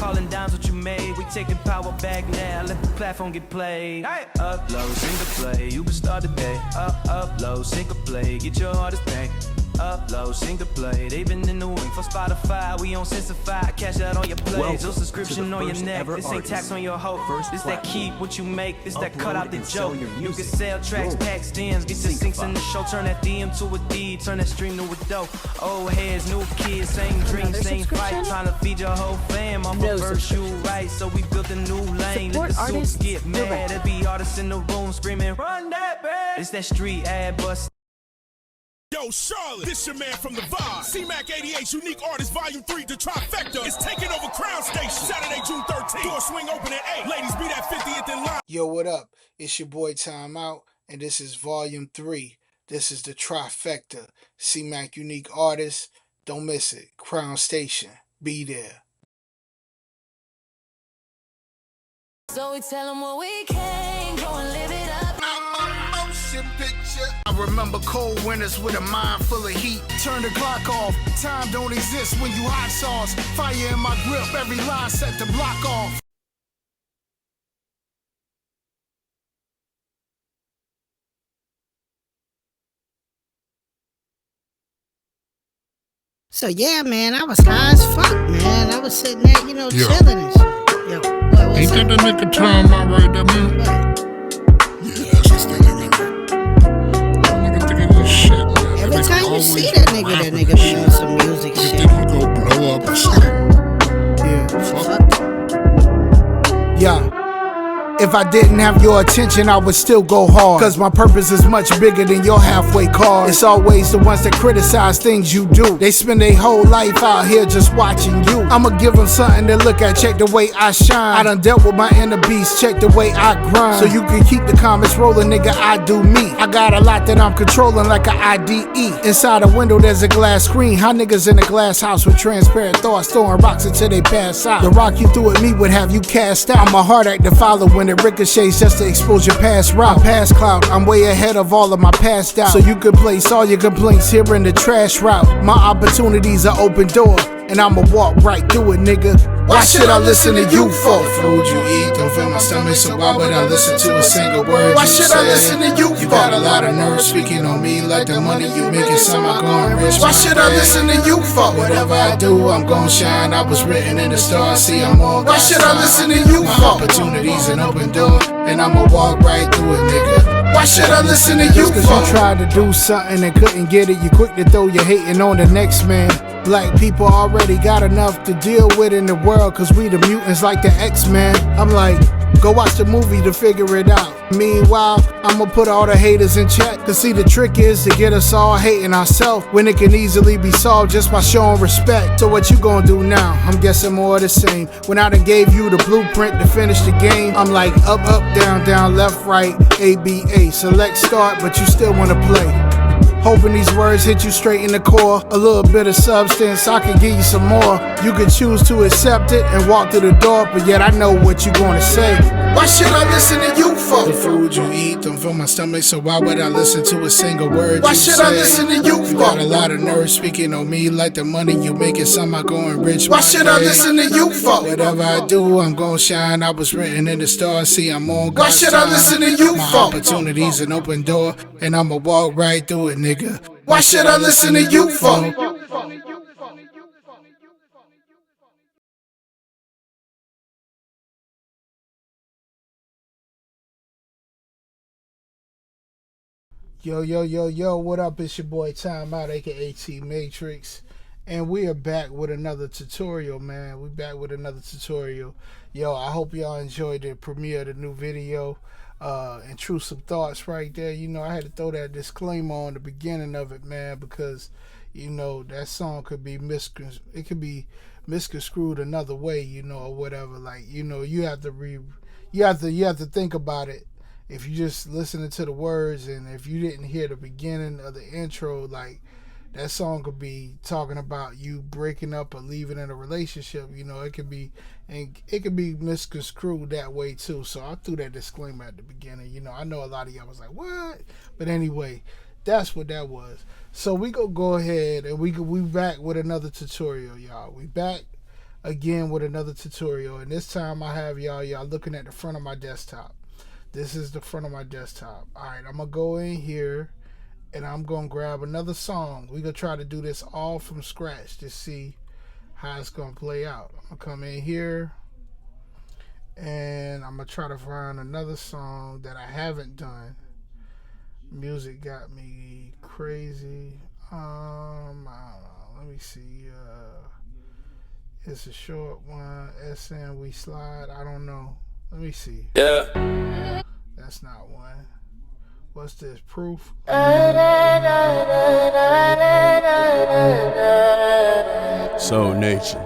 calling down's what you made. We taking power back now, let the platform get played. Hey. Upload, single play, you can start the day. Upload, single play, get your hardest thing. Upload, single play, they been in the wing for Spotify. We on Sensify, cash out on your plays. No subscription on your neck. This ain't tax on your hope. This that keep what you make. This that cut out the joke. You can sell tracks, packs, stems, get your sinks in the show. Turn that DM to a D, turn that stream to a dope. Old heads, new kids, same dreams, same fight. Trying to feed your whole fam off a first you right. So we built a new lane. Let the suits get mad. Every artist in the room screaming, run that back. It's that street ad bust. Yo, Charlotte, this your man from the Vibe. C-Mac 88's Unique Artist Volume 3, The Trifecta, is taking over Crown Station. Saturday, June 13th. Door swing open at 8. Ladies, be that 50th in line. Yo, what up? It's your boy Time Out, and this is Volume 3. This is The Trifecta. C-Mac Unique Artist. Don't miss it. Crown Station. Be there. So we tell them what we can, go and live it up. Picture. I remember cold winters with a mind full of heat. Turn the clock off. Time don't exist when you hot sauce. Fire in my grip, every line set the block off. So yeah, man, I was high as fuck, man. I was sitting there, chilling and shit. Yo, ain't that the nigga Time Out right there, man? Yeah, that's just that nigga. Every time you see that nigga be on some music shit. Think he go blow up or something. Yeah. Yeah. If I didn't have your attention, I would still go hard. Cause my purpose is much bigger than your halfway car. It's always the ones that criticize things you do. They spend their whole life out here just watching you. I'ma give them something to look at, check the way I shine. I done dealt with my inner beast, check the way I grind. So you can keep the comments rolling, nigga, I do me. I got a lot that I'm controlling like a IDE. Inside a window there's a glass screen. How niggas in a glass house with transparent thoughts throwing rocks until they pass out. The rock you threw at me would have you cast out. I'm a hard act to follow when it ricochets just to expose your past route. My past cloud, I'm way ahead of all of my past doubt. So you can place all your complaints here in the trash route. My opportunities are open door, and I'ma walk right through it, nigga. Why should I listen to you for? The food you eat don't fill my stomach, so why would I listen to a single word? Why should I listen to you for? You got a lot of nerve speaking on me like the money you making, somehow going rich. Why should I listen to you for? Whatever I do, I'm gon' shine. I was written in the stars, see I'm on. Why should I listen to you for? My opportunities an open door, and I'ma walk right through it, nigga. Why should I listen to you for? Cause you tried to do something and couldn't get it. You quick to throw your hating on the next man. Black people already got enough to deal with in the world, cause we the mutants like the X-Men. I'm like, go watch the movie to figure it out. Meanwhile, I'ma put all the haters in check. Cause see, the trick is to get us all hating ourselves when it can easily be solved just by showing respect. So what you gonna do now? I'm guessing more of the same. When I done gave you the blueprint to finish the game, I'm like up, up, down, down, left, right, ABA. Select start, but you still wanna play. Hoping these words hit you straight in the core. A little bit of substance, I can give you some more. You can choose to accept it and walk through the door, but yet I know what you gonna say. Why should I listen to you for? The food you eat don't fill my stomach, so why would I listen to a single word? Why should I listen to you for? You got a lot of nerve speaking on me like the money you making, somehow going rich. Why should I listen to you for? Whatever I do, I'm gon' shine. I was written in the stars, see I'm on God's Why should I listen to you for? My opportunities an open door, and I'ma walk right through it, nigga. Why should I listen to you for? Yo, what up? It's your boy Time Out, aka T Matrix. And we are back with another tutorial, man. We back with another tutorial. Yo, I hope y'all enjoyed the premiere of the new video. Intrusive Thoughts right there. I had to throw that disclaimer on the beginning of it, man, because that song could be misconstrued another way, or whatever. Like, you have to think about it. If you just listening to the words, and if you didn't hear the beginning of the intro, like, that song could be talking about you breaking up or leaving in a relationship. It could be misconstrued that way too. So I threw that disclaimer at the beginning. I know a lot of y'all was like, what? But anyway, that's what that was. So we go ahead and we back with another tutorial, y'all. We back again with another tutorial. And this time I have y'all looking at the front of my desktop. This is the front of my desktop. Alright, I'm gonna go in here and I'm gonna grab another song. We're gonna try to do this all from scratch to see how it's gonna play out. I'm gonna come in here and I'm gonna try to find another song that I haven't done. Music got me crazy. I don't know. Let me see. It's a short one. SN We Slide. I don't know. Let me see. Yeah. That's not one. What's this? Proof? Soul Nation.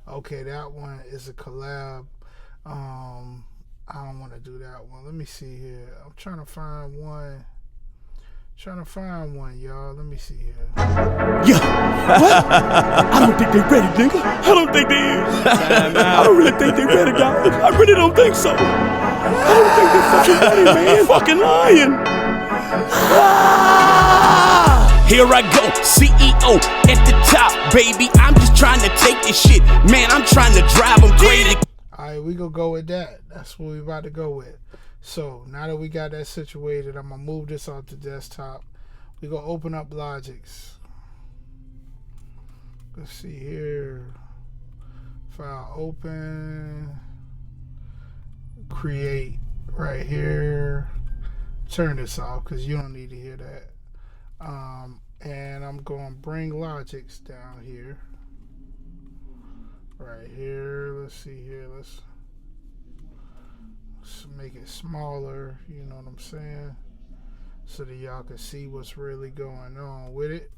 Okay, that one is a collab. I don't want to do that one. Let me see here. I'm trying to find one. Y'all. Let me see here. Yeah. What? I don't think they ready, nigga. I don't think they is. I don't really think they ready, dog. I really don't think so. I don't think they're fucking ready, man. Fucking lying. Here I go, CEO at the top, baby. I'm just trying to take this shit. Man, I'm trying to drive them crazy. Alright, we gonna go with that. That's what we about to go with. So now that we got that situated, I'm gonna move this off the desktop. We gonna open up Logic's. Let's see here. File open. Create right here. Turn this off because you don't need to hear that. And I'm gonna bring Logic's down here. Right here. Let's see here. Let's make it smaller, you know what I'm saying, so that y'all can see what's really going on with it.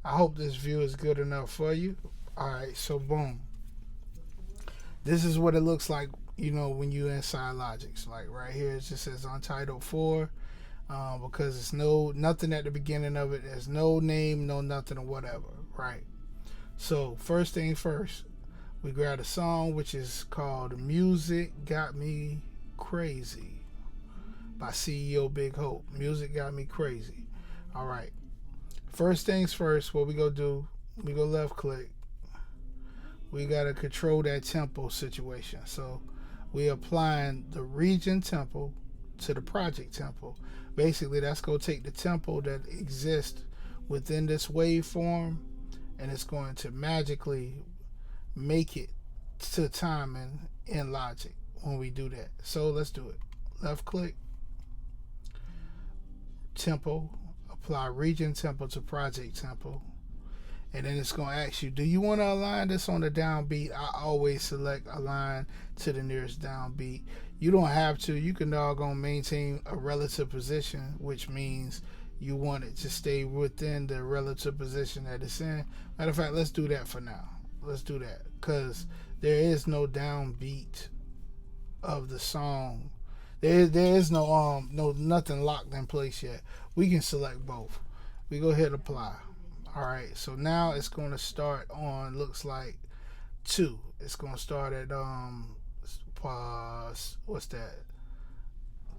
I hope this view is good enough for you. Alright, so boom, this is what it looks like, you know, when you inside Logic's. Like right here it just says Untitled 4, because it's nothing at the beginning of it. There's no name, no nothing or whatever, right? So first thing first, we grabbed a song which is called Music Got Me Crazy by CEO Big Hope. Music Got Me Crazy. Alright. First things first, what we gonna do, we go left click. We gotta control that tempo situation. So we applying the region tempo to the project tempo. Basically that's gonna take the tempo that exists within this waveform and it's going to magically make it to timing in Logic when we do that. So let's do it. Left click, tempo, apply region tempo to project tempo, and then it's going to ask you, do you want to align this on the downbeat? I always select align to the nearest downbeat. You don't have to. You can doggone maintain a relative position, which means you want it to stay within the relative position that it's in. Matter of fact, let's do that for now. Let's do that because there is no downbeat of the song. There is no nothing locked in place yet. We can select both. We go ahead and apply. All right. So now it's going to start on, looks like 2. It's going to start at what's that?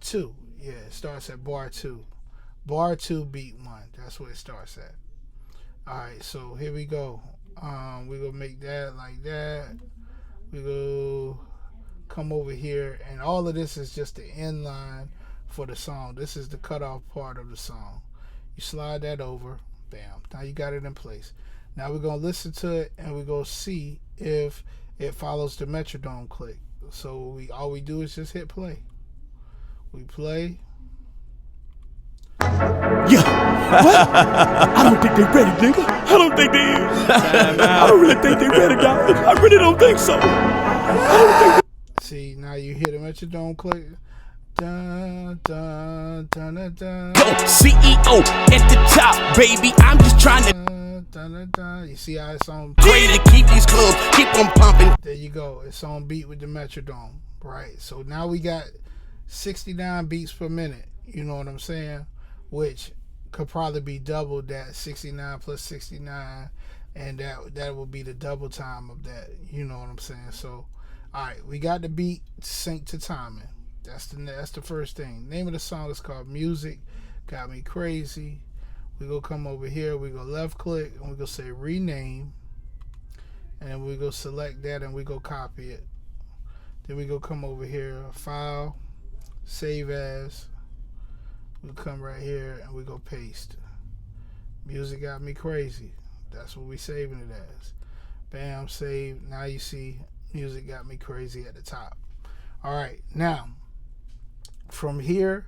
2. Yeah, it starts at bar 2. Bar 2 beat 1. That's where it starts at. All right. So here we go. We gonna make that like that. We go come over here, and all of this is just the end line for the song. This is the cutoff part of the song. You slide that over, bam. Now you got it in place. Now we're gonna listen to it, and we're gonna see if it follows the metronome click. So all we do is just hit play. We play. Yeah. What? I don't think they ready, nigga. I don't think they is. I don't really think they ready, dog. I really don't think so. I don't think See, now you hear the metronome click. Dun, dun, dun, dun, dun. Go, CEO at the top, baby. I'm just trying to Dun, dun, dun. You see how it's on crazy to keep these clubs, keep them pumping. There you go. It's on beat with the metronome, right? So now we got 69 beats per minute. You know what I'm saying? Which could probably be doubled, that 69 plus 69, and that will be the double time of that. You know what I'm saying? So, all right, we got the beat synced to timing. That's the first thing. Name of the song is called Music Got Me Crazy. We go come over here, we go left click, and we go say rename, and we go select that, and we go copy it. Then we go come over here, file, save as. We come right here and we go paste. Music got me crazy. That's what we saving it as. Bam, save. Now you see music got me crazy at the top. All right, now from here,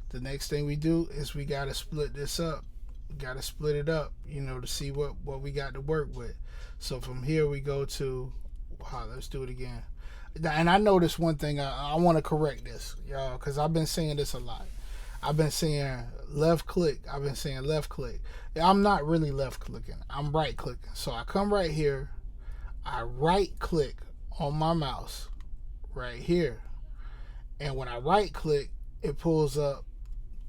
the next thing we do is we got to split this up. We got to split it up, to see what we got to work with. So from here we go to, let's do it again. And I noticed one thing, I want to correct this, y'all, because I've been saying this a lot. I've been saying left click. I'm not really left clicking. I'm right clicking. So I come right here. I right click on my mouse right here. And when I right click, it pulls up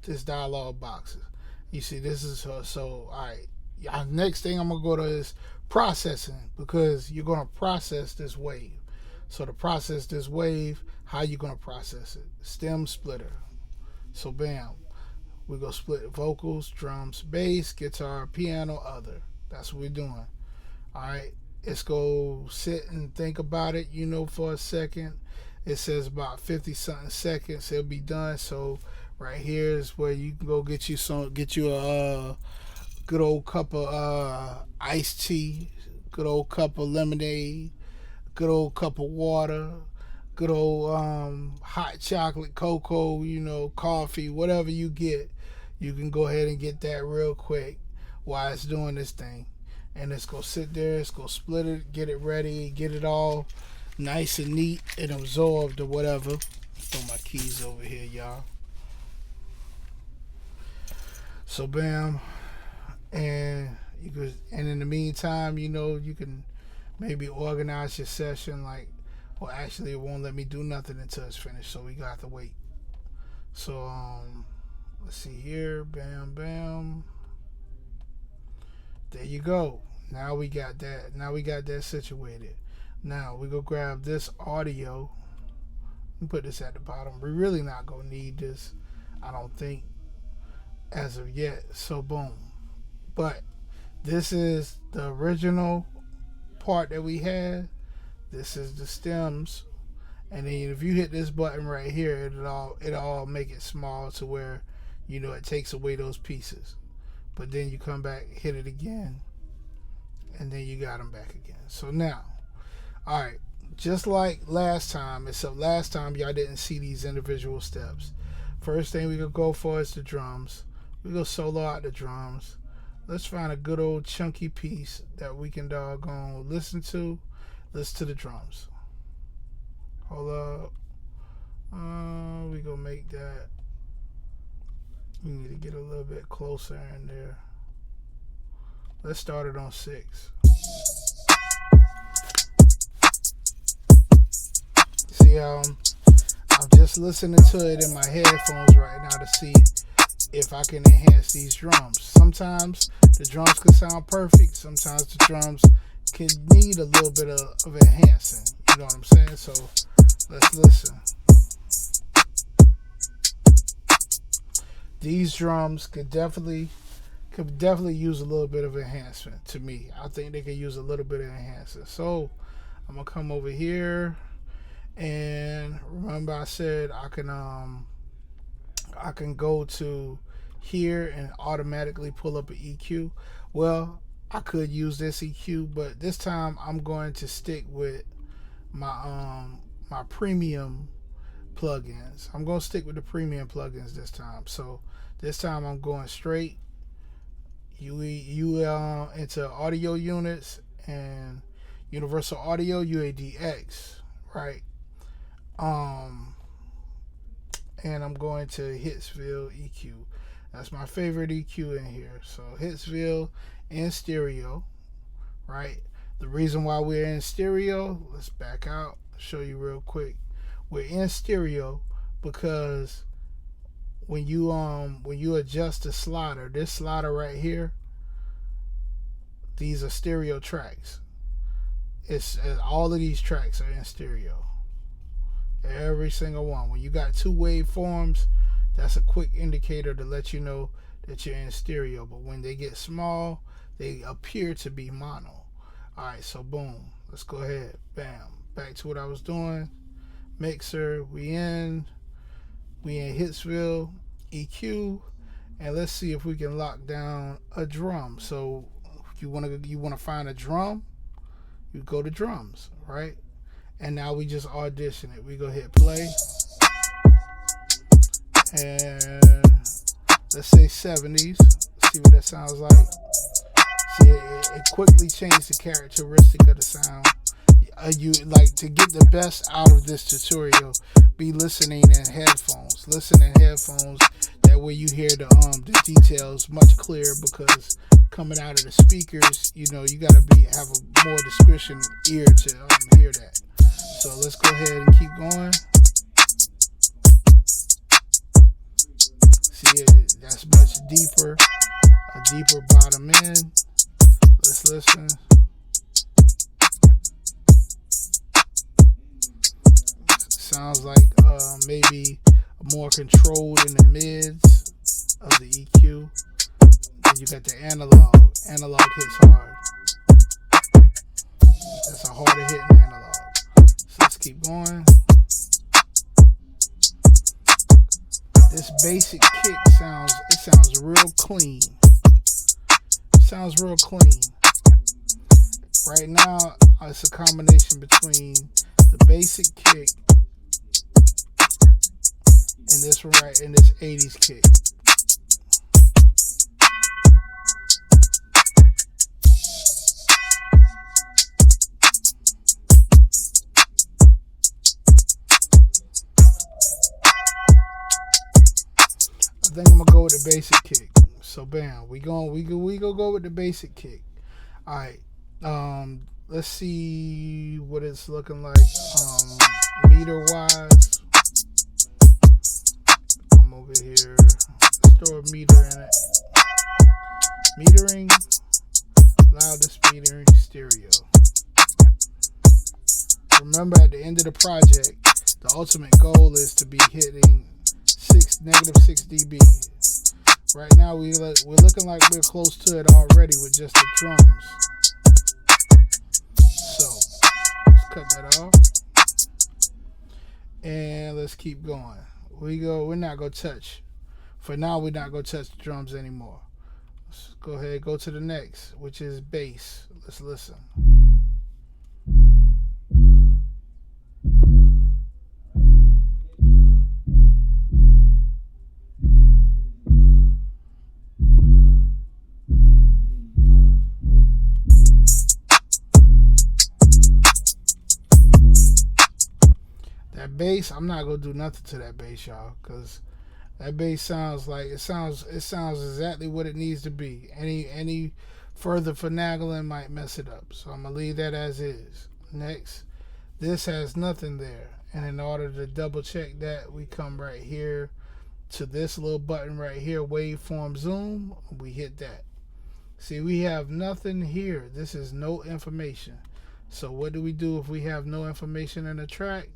this dialog box. You see, this is so all right. Next thing I'm going to go to is processing, because you're going to process this wave. So to process this wave, how you going to process it? Stem splitter. So bam, we go split vocals, drums, bass, guitar, piano, other. That's what we're doing. All right, let's go sit and think about it, for a second. It says about 50 something seconds, it'll be done. So right here is where you can go get you a good old cup of iced tea, good old cup of lemonade, good old cup of water, good old hot chocolate, cocoa, coffee, whatever you get. You can go ahead and get that real quick while it's doing this thing. And it's going to sit there, it's going to split it, get it ready, get it all nice and neat and absorbed or whatever. Throw my keys over here, y'all. So bam. And in the meantime, you can maybe organize your session well, actually it won't let me do nothing until it's finished, so we got to wait. So let's see here. Bam, bam. There you go. Now we got that situated. Now we go grab this audio and put this at the bottom. We're really not gonna need this, I don't think, as of yet. So boom. But this is the original part that we had. This is the stems, and then if you hit this button right here, it'll all make it small to where it takes away those pieces. But then you come back, hit it again, and then you got them back again. So now, all right, just like last time, except last time y'all didn't see these individual steps. First thing we gonna go for is the drums. We go solo out the drums. Let's find a good old chunky piece that we can doggone listen to. Listen to the drums. Hold up. We gonna make that. We need to get a little bit closer in there. Let's start it on 6. See how I'm just listening to it in my headphones right now to see if I can enhance these drums. Sometimes the drums can sound perfect. Sometimes the drums can need a little bit of enhancing. You know what I'm saying? So let's listen. These drums could definitely use a little bit of enhancement to me. I think they could use a little bit of enhancement. So I'm gonna come over here, and remember I said I can go to here and automatically pull up an EQ. Well, I could use this EQ, but this time I'm going to stick with my my premium plugins. I'm going to stick with the premium plugins this time. So this time I'm going straight into audio units and universal audio UADX, right? And I'm going to Hitsville EQ. That's my favorite EQ in here. So Hitsville in stereo, right? The reason why we're in stereo, let's back out, show you real quick. We're in stereo because when you adjust the slider, this slider right here, these are stereo tracks. It's all of these tracks are in stereo. Every single one. When you got 2 waveforms, that's a quick indicator to let you know that you're in stereo, but when they get small, they appear to be mono. Alright, so boom. Let's go ahead. Bam. Back to what I was doing. Mixer, we in Hitsville, EQ, and let's see if we can lock down a drum. So you wanna find a drum, you go to drums, right? And now we just audition it. We go hit play, and let's say 70s. Let's see what that sounds like. See, it quickly changed the characteristic of the sound. You like to get the best out of this tutorial, be listening in headphones. Listen in headphones. That way you hear the details much clearer, because coming out of the speakers, you gotta have a more discretion ear to hear that. So let's go ahead and keep going. See, that's much deeper, a deeper bottom end. Let's listen. Sounds like maybe more controlled in the mids of the EQ. Then you got the analog. Analog hits hard. That's a harder hitting analog. So let's keep going. This basic kick sounds real clean. Sounds real clean. Right now, it's a combination between the basic kick and this one right in this 80s kick. I think I'm gonna go with the basic kick. So bam, we go with the basic kick. All right. Let's see what it's looking like meter wise. Come over here. Let's throw a meter in it. Metering, loudest metering, stereo. Remember, at the end of the project, the ultimate goal is to be hitting -6 dB. Right now, we're looking like we're close to it already with just the drums. So let's cut that off, and let's keep going. We're not gonna touch. For now, we're not gonna touch the drums anymore. Let's go ahead, go to the next, which is bass. Let's listen. That bass, I'm not gonna do nothing to that bass, y'all, because that bass sounds like it sounds exactly what it needs to be. Any further finagling might mess it up, so I'm gonna leave that as is. Next, this has nothing there, and in order to double check that, we come right here to this little button right here, waveform zoom. We hit that. See, we have nothing here. This is no information. So what do we do if we have no information in the track?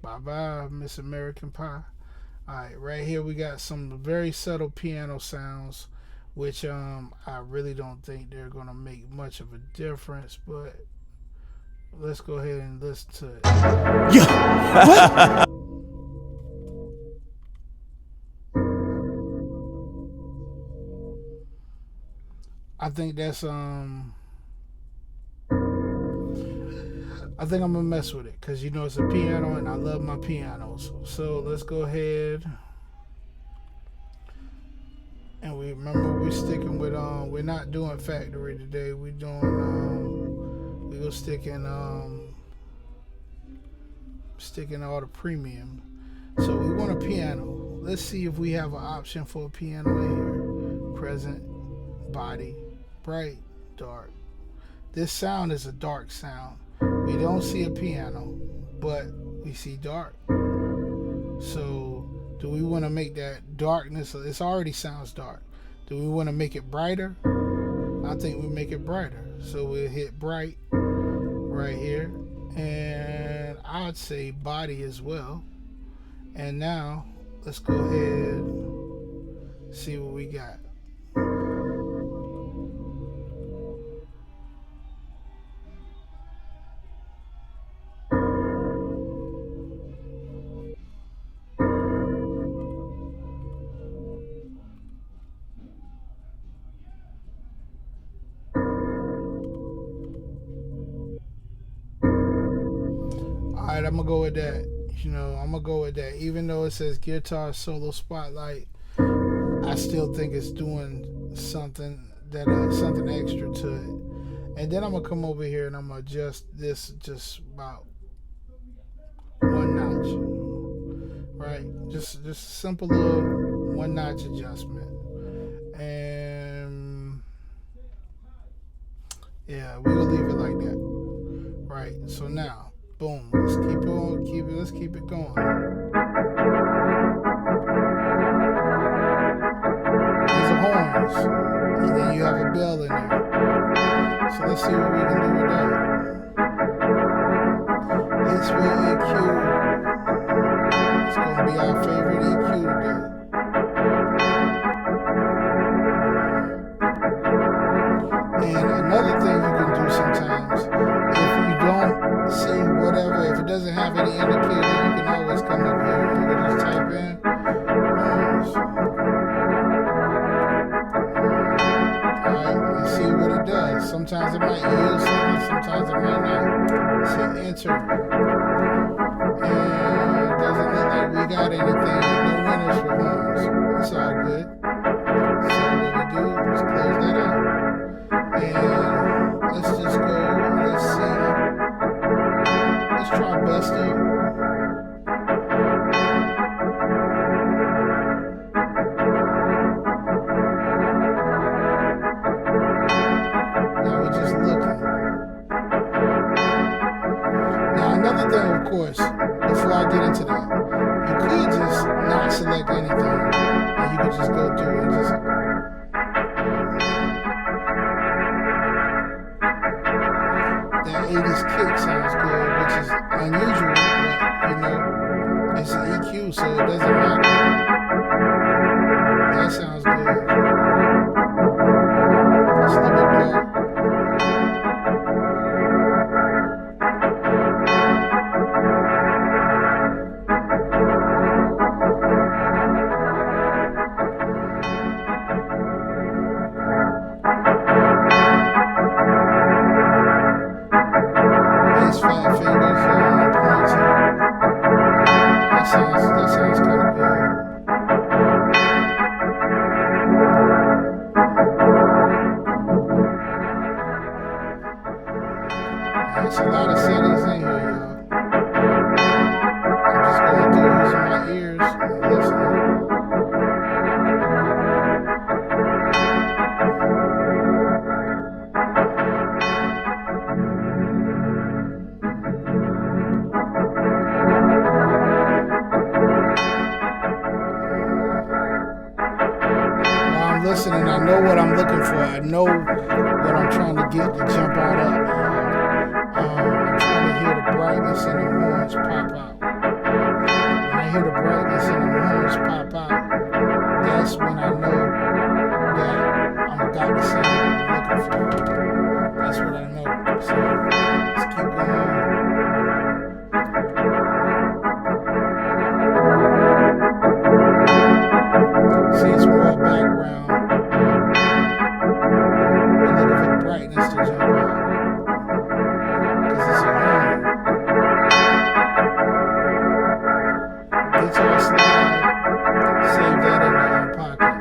Bye bye, Miss American Pie. Alright, right here we got some very subtle piano sounds, which I really don't think they're gonna make much of a difference, but let's go ahead and listen to it. Yeah. What? I think that's I think I'm gonna mess with it, because it's a piano and I love my pianos. So let's go ahead, and we're sticking with we're not doing factory today. We're doing we go sticking all the premium. So we want a piano. Let's see if we have an option for a piano in here. Present, body, bright, dark. This sound is a dark sound. We don't see a piano, but we see dark. So do we want to make that darkness, it already sounds dark, do we want to make it brighter? I think we make it brighter. So we'll hit bright right here, and I'd say body as well. And now let's go ahead See what we got. Alright, I'm gonna go with that. I'm gonna go with that. Even though it says guitar solo spotlight, I still think it's doing something something extra to it. And then I'm gonna come over here and I'm gonna adjust this just about one notch. Right? Just a simple little one notch adjustment. And yeah, we're gonna leave it like that. Right, so now, boom, let's keep it going. These are horns, and then you have a bell in there. So let's see what we can do with that. It's with EQ. It's gonna be our favorite EQ today. And another thing you can do sometimes, if you don't see whatever, if it doesn't have any indicator, you can always come up here and you can just type in horns. Alright, and see what it does. Sometimes it might yield something, sometimes it might not. Say enter. And it doesn't look like we got anything, no winners for horns. It's all good. So what we do is close that out. And let's just go and let's see. Let's try busting. Now we're just looking. Now another thing, of course, before I get into that, you could just not select anything and you could just go through and just that 80s kick sounds good, which is unusual, but it's an EQ, so it doesn't matter. That sounds good. That's a little bit dark. Fat fingers and pointy. That sounds kind of good. There's a lot of settings in here, y'all. I'm just going through using my ears and listening. Listening, I know what I'm looking for. I know what I'm trying to get to jump out at. I'm trying to hear the brightness in the horns pop out. When I hear the brightness in the horns pop out, that's when I know that I've got the sound that I'm looking for. That's what I know. So let's keep going. See, it's more background. We're looking for the brightness to jump out. Because it's a horn. Guitar slide. Save that in the pocket.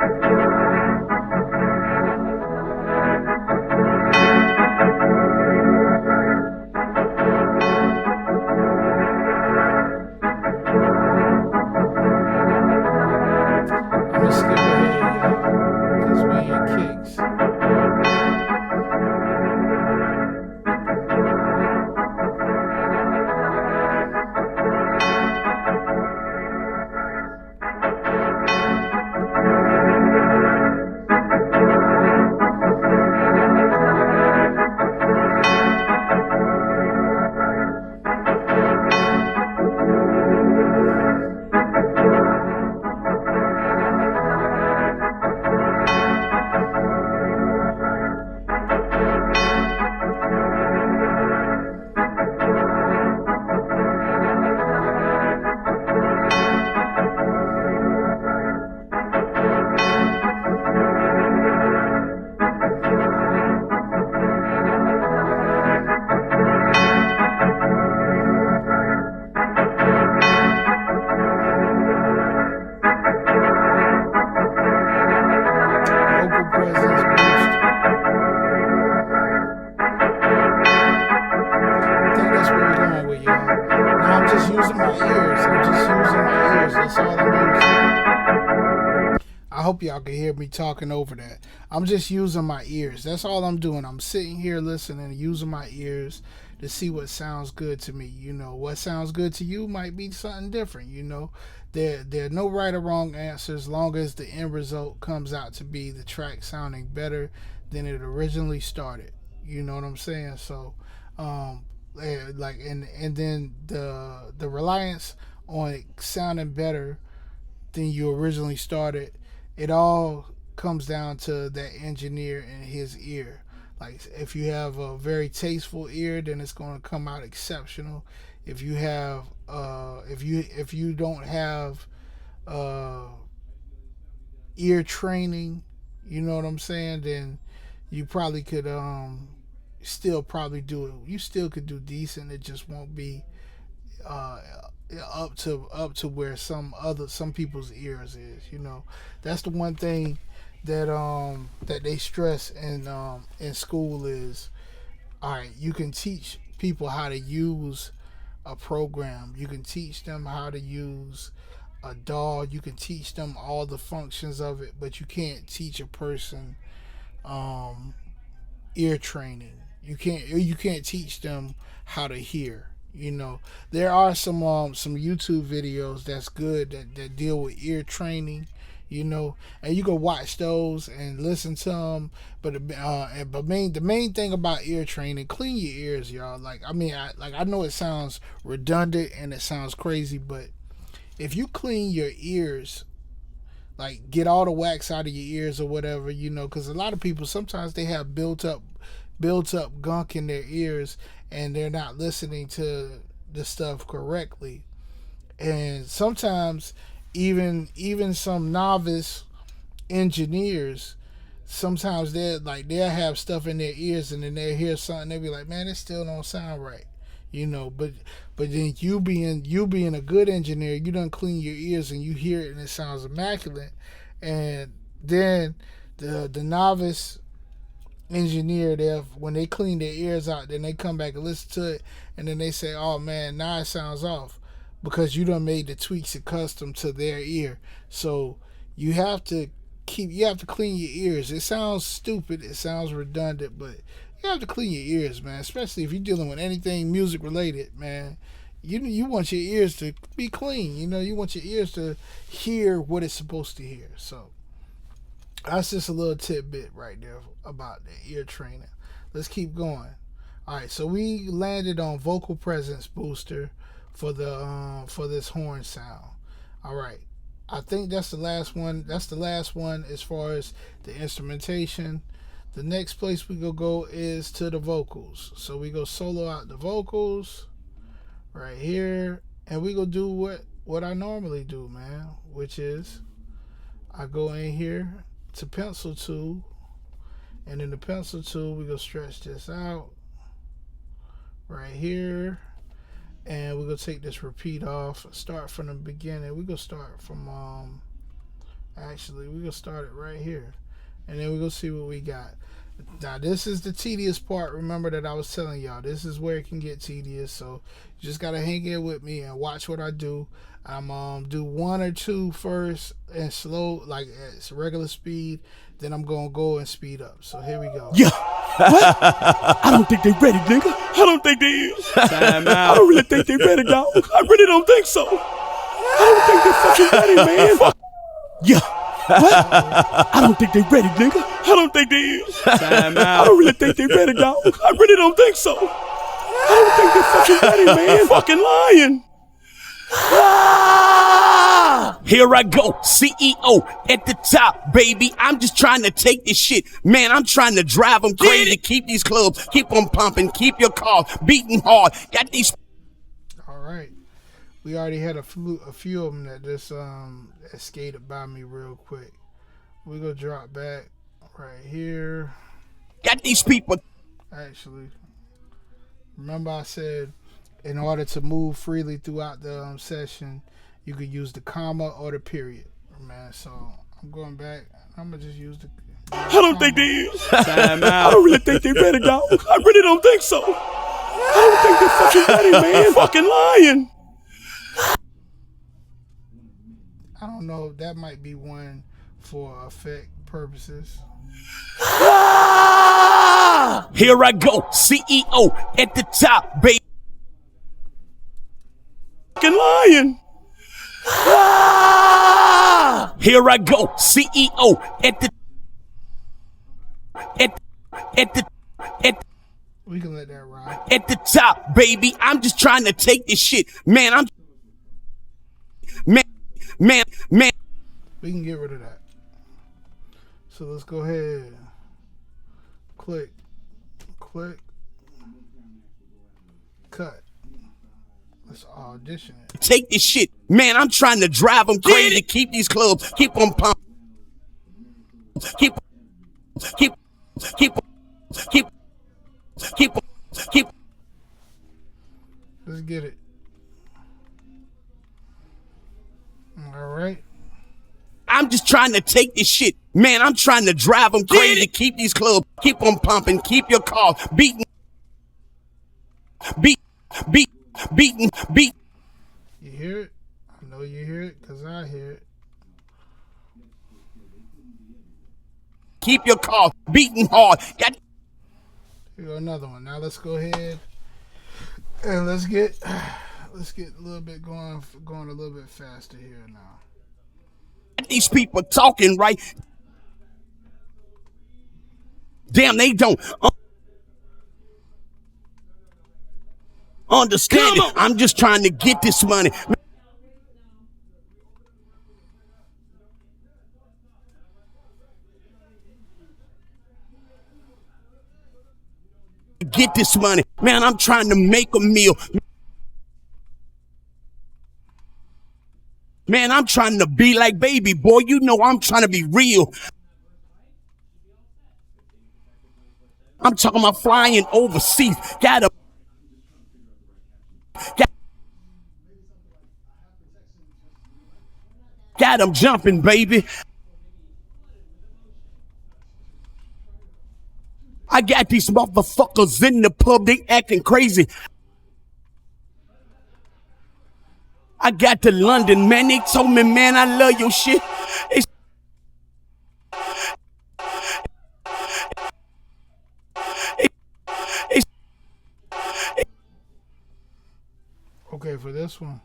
using my ears. I'm just using my ears. That's all I'm using. I hope y'all can hear me talking over that. I'm just using my ears. That's all I'm doing. I'm sitting here listening, using my ears to see what sounds good to me. You know, what sounds good to you might be something different. You know, there are no right or wrong answers, as long as the end result comes out to be the track sounding better than it originally started. You know what I'm saying? So, and then the reliance on it sounding better than you originally started, it all comes down to that engineer and his ear. Like, if you have a very tasteful ear, then it's going to come out exceptional. If you have if you don't have ear training, you know what I'm saying, then you probably could still probably do it. You still could do decent. It just won't be up to where some people's ears is. You know, that's the one thing that they stress in school is, all right, you can teach people how to use a program. You can teach them how to use a DAW. You can teach them all the functions of it, but you can't teach a person ear training. You can't teach them how to hear. You know, there are some YouTube videos that's good that deal with ear training. You know, and you can watch those and listen to them. But the main thing about ear training, clean your ears, y'all. Like, I mean, I know it sounds redundant and it sounds crazy, but if you clean your ears, like get all the wax out of your ears or whatever, you know, because a lot of people sometimes they have built up gunk in their ears and they're not listening to the stuff correctly, and sometimes even some novice engineers, sometimes they'll have stuff in their ears and then they'll hear something, they'll be like, man, it still don't sound right, you know. But then you being a good engineer, you done clean your ears and you hear it and it sounds immaculate. And then the novice engineer, when they clean their ears out, then they come back and listen to it and then they say, oh man, now it sounds off, because you done made the tweaks accustomed to their ear. So you have to clean your ears. It sounds stupid, it sounds redundant, but you have to clean your ears, man. Especially if you're dealing with anything music related, man. You want your ears to be clean. You know, you want your ears to hear what it's supposed to hear. So that's just a little tidbit right there about the ear training. Let's keep going. All right, so we landed on vocal presence booster for this horn sound. All right, I think that's the last one. That's the last one as far as the instrumentation. The next place we go is to the vocals. So we go solo out the vocals right here, and we go do what I normally do, man, which is I go in here to pencil tool, and in the pencil tool we go stretch this out right here. And we're going to take this repeat off, start from the beginning. We're going to start from, we're going to start it right here. And then we're going to see what we got. Now, this is the tedious part. Remember that I was telling y'all, this is where it can get tedious. So, you just got to hang in with me and watch what I do. I'm do one or two first and slow, like at regular speed. Then I'm going to go and speed up. So, here we go. Yeah. What? I don't think they ready, nigga. I don't think they is. Time out. I don't really think they ready, dog. I really don't think so. I don't think they fucking ready, man. Fuck. Yeah. What? I don't think they ready, nigga. I don't think they is. Time I out. don't really think they ready, dog. I really don't think so. I don't think they fucking ready, man. Fucking lying. Here I go, CEO at the top, baby. I'm just trying to take this shit. Man, I'm trying to drive them crazy. Keep these clubs, keep them pumping, keep your car beating hard. Got these. All right. We already had a few of them that just skated by me real quick. We're going to drop back right here. Got these people. Actually, remember I said in order to move freely throughout the session, you could use the comma or the period, man. So I'm going back. I'm gonna just use the. I don't think they is. Time I out. don't really think they ready, dog. I really don't think so. I don't think they fucking ready, man. Fucking lying. I don't know. That might be one for effect purposes. Here I go, CEO at the top, baby. Fucking lying. Here I go, CEO at the We can let that ride. at the top, baby. I'm just trying to take this shit, man. Man. We can get rid of that. So let's go ahead. Click. Cut. Let's audition it. Take this shit, man. I'm trying to drive them crazy. Keep these clubs, keep them pumping. Keep. Let's get it. All right. I'm just trying to take this shit, man. I'm trying to drive them crazy. Keep these clubs, keep them pumping. Keep your car beating. You hear it? I know you hear it because I hear it. Keep your car beating hard. Here go another one. Now let's go ahead and let's get a little bit going a little bit faster here now. These people talking, right? Damn, they don't understand it. I'm just trying to get this money. Get this money. Man, I'm trying to make a meal. Man, I'm trying to be like baby boy. You know I'm trying to be real. I'm talking about flying overseas. Got them jumping, baby. I got these motherfuckers in the pub, they acting crazy. I got to London, man, they told me, man, I love your shit. Okay, for this one,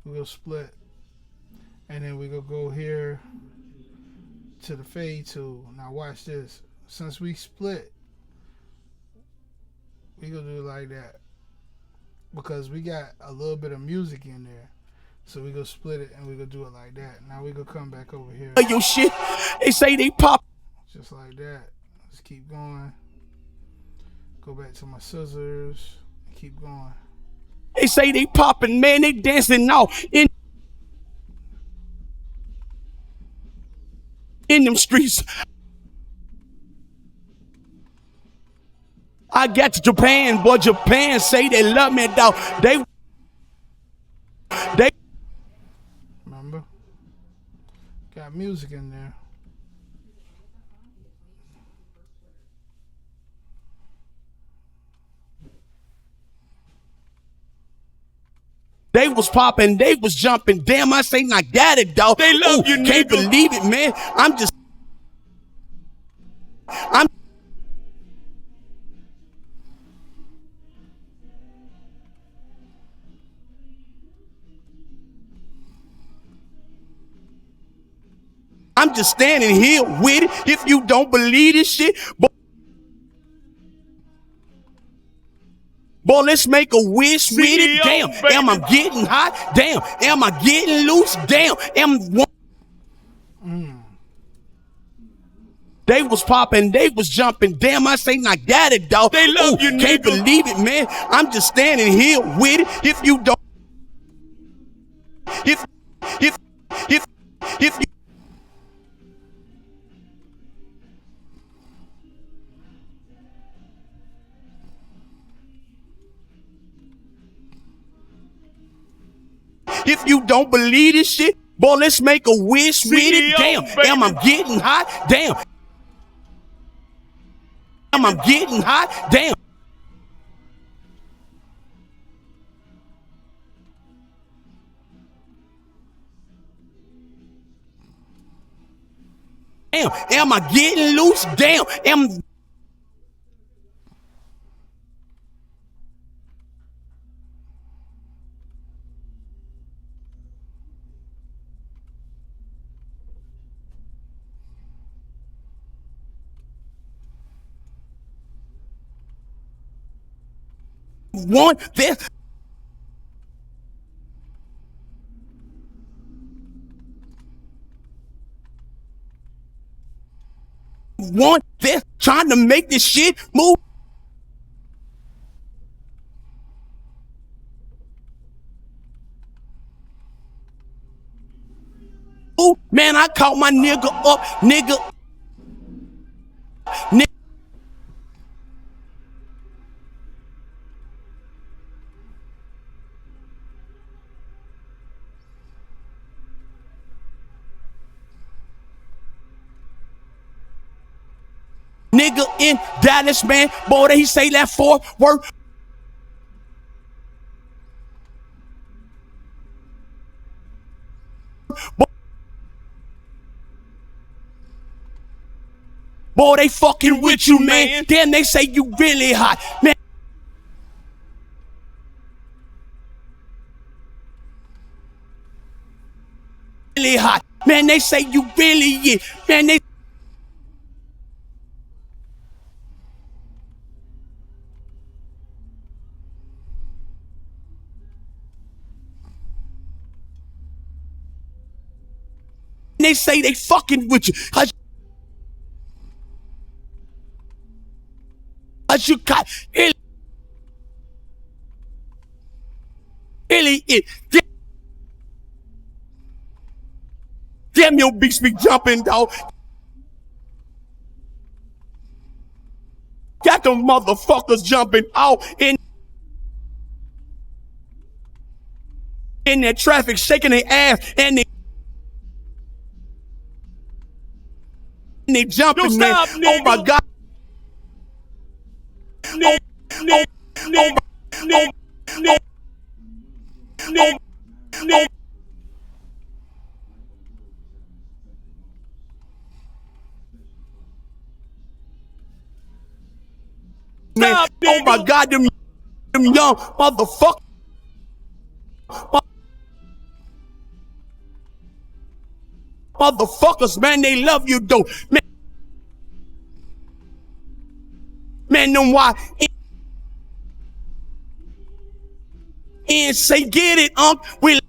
we'll split. And then we're going to go here to the fade tool. Now watch this. Since we split, we going to do it like that. Because we got a little bit of music in there. So we going to split it and we going to do it like that. Now we going to come back over here. Your shit, they say they pop. Just like that. Let's keep going. Go back to my scissors. Keep going. They say they popping, man, they dancing now in them streets. I got to Japan, but Japan say they love me, dog. They remember? Got music in there. They was popping, they was jumping. Damn, I say I got it, dog. They love you, can't believe it, man. I'm just standing here with it. If you don't believe this shit, boy, let's make a wish with it. Damn, am I getting hot? Damn, am I getting loose? Damn, They was popping, they was jumping. Damn, I say I got it, dog. They love you, can't believe it, man. I'm just standing here with it. If you don't, if you. If you don't believe this shit, boy, let's make a wish with it. Damn, am I getting hot? Damn. Am I getting hot? Damn. Damn, am I getting loose? Damn, am one this one this trying to make this shit move. Ooh, man, I caught my nigga up, nigga. Nigga in Dallas, man, boy, he say that fourth word. Boy, they fucking with you, man. Damn, they say you really hot, man. Really hot, man. They say you really is, man. They say they fucking with you. Cause you got really it. Damn, your beats be jumping, dog. Got them motherfuckers jumping out in that traffic, shaking their ass, and they jumping, man. Oh my God. No, no, no, no, no, no, no. Man, oh my God, them young motherfuckers, man, they love you though, man. Man, them why and say get it, we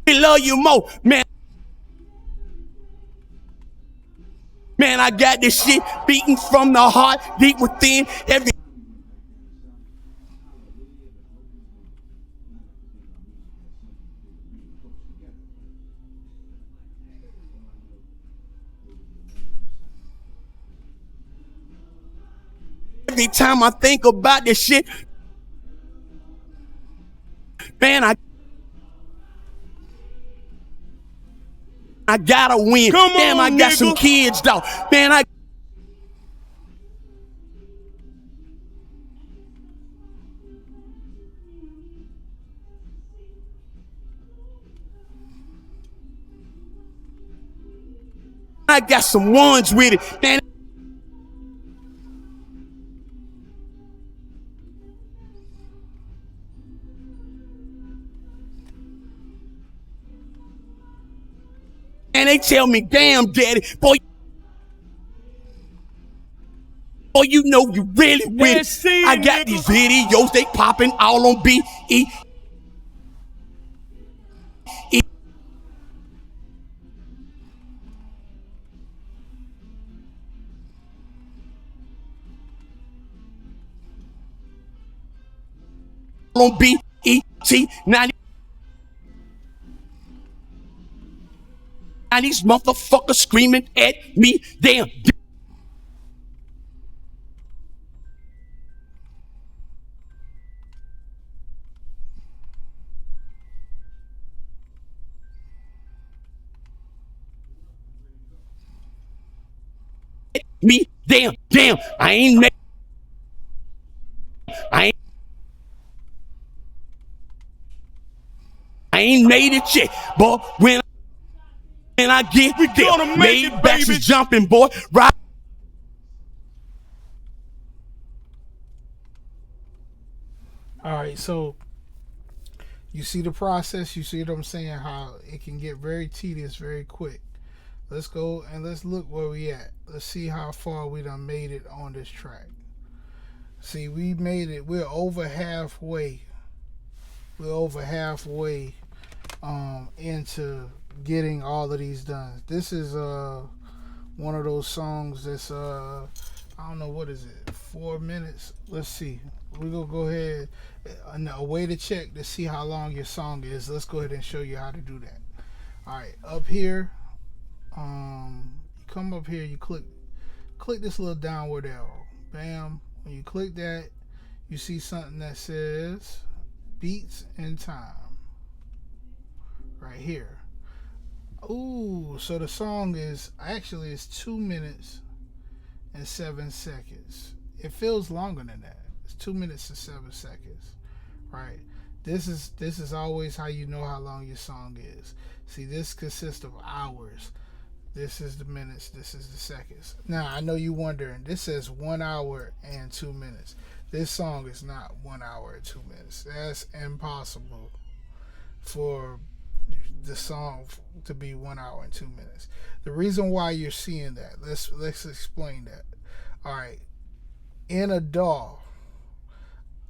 love you more, man. Man, I got this shit beating from the heart, deep within every time I think about this shit, man, I gotta win. Damn, I got some kids, though. Man, I got some ones with it, man. And they tell me, damn, daddy, boy, you know you really with it. I got these videos, they popping all on B.E. On B.E.T. Now these motherfuckers screaming at me, damn. Me, damn, I ain't made it yet, but when And I get We gonna make it, Maybach's baby. is jumping, boy. Right. All right, so you see the process. You see what I'm saying? How it can get very tedious very quick. Let's go and let's look where we at. Let's see how far we done made it on this track. See, we made it. We're over halfway. We're over halfway into getting all of these done. This is one of those songs that's I don't know, what is it, 4 minutes. Let's see, we're gonna go ahead, a way to check to see how long your song is. Let's go ahead and show you how to do that. All right, up here, you come up here, you click this little downward arrow, bam. When you click that, you see something that says beats and time right here. Ooh, so the song is actually, it's 2 minutes and 7 seconds. It feels longer than that. It's 2 minutes and 7 seconds, right? This is always how you know how long your song is. See, this consists of hours. This is the minutes. This is the seconds. Now, I know you wondering, this says 1 hour and 2 minutes. This song is not 1 hour and 2 minutes. That's impossible for the song to be 1 hour and 2 minutes. The reason why you're seeing that, let's explain that. All right, in a DAW,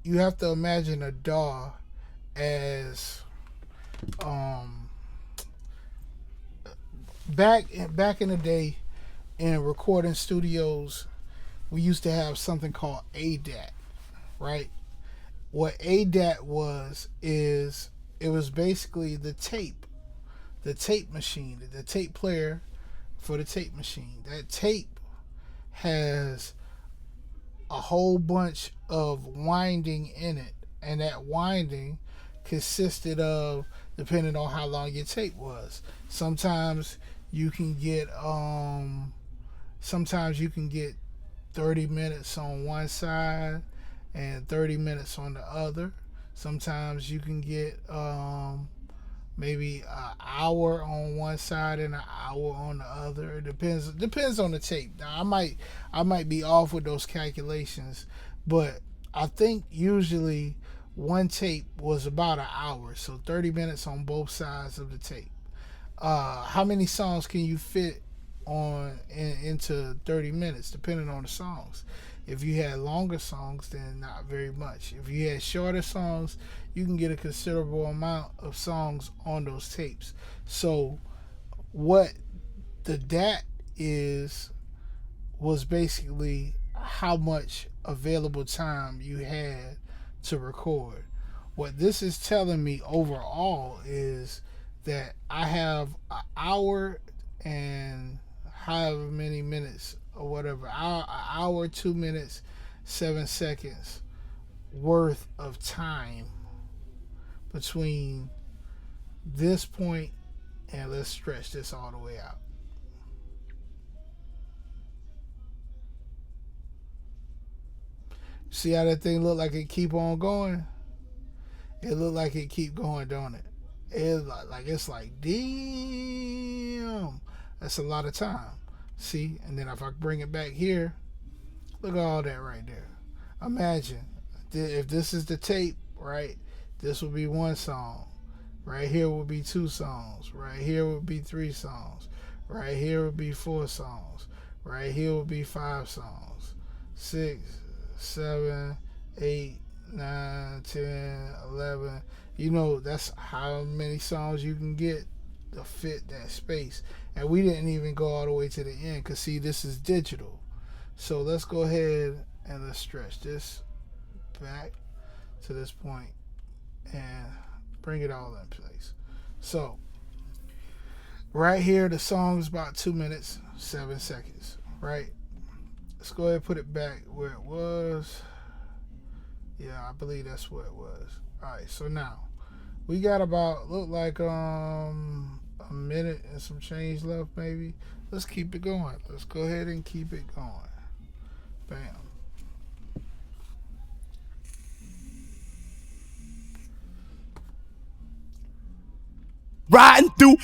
you have to imagine a DAW as back in the day in recording studios, we used to have something called ADAT, right? What ADAT was is it was basically the tape machine, the tape player for the tape machine. That tape has a whole bunch of winding in it, and that winding consisted of, depending on how long your tape was. Sometimes you can get 30 minutes on one side and 30 minutes on the other. Sometimes you can get maybe an hour on one side and an hour on the other. It depends on the tape. Now, I might be off with those calculations, but I think usually one tape was about an hour, so 30 minutes on both sides of the tape. How many songs can you fit into 30 minutes, depending on the songs? If you had longer songs, then not very much. If you had shorter songs, you can get a considerable amount of songs on those tapes. So what the DAT was basically how much available time you had to record. What this is telling me overall is that I have an hour and however many minutes or whatever, an hour, 2 minutes, 7 seconds worth of time between this point, and let's stretch this all the way out. See how that thing look like it keep on going? It look like it keep going, don't it? It's like, damn, that's a lot of time. See, and then if I bring it back here, look at all that right there. Imagine if this is the tape, right? This would be one song. Right here would be 2 songs. Right here would be 3 songs. Right here would be 4 songs. Right here would be 5 songs. 6, 7, 8, 9, 10, 11. You know, that's how many songs you can get to fit that space. And we didn't even go all the way to the end, because see, this is digital. So let's go ahead and let's stretch this back to this point and bring it all in place. So right here, the song is about 2 minutes, 7 seconds, right? Let's go ahead and put it back where it was. Yeah, I believe that's where it was. All right, so now we got about, look like a minute and some change left maybe. Let's keep it going. Let's go ahead and keep it going. Bam. Riding through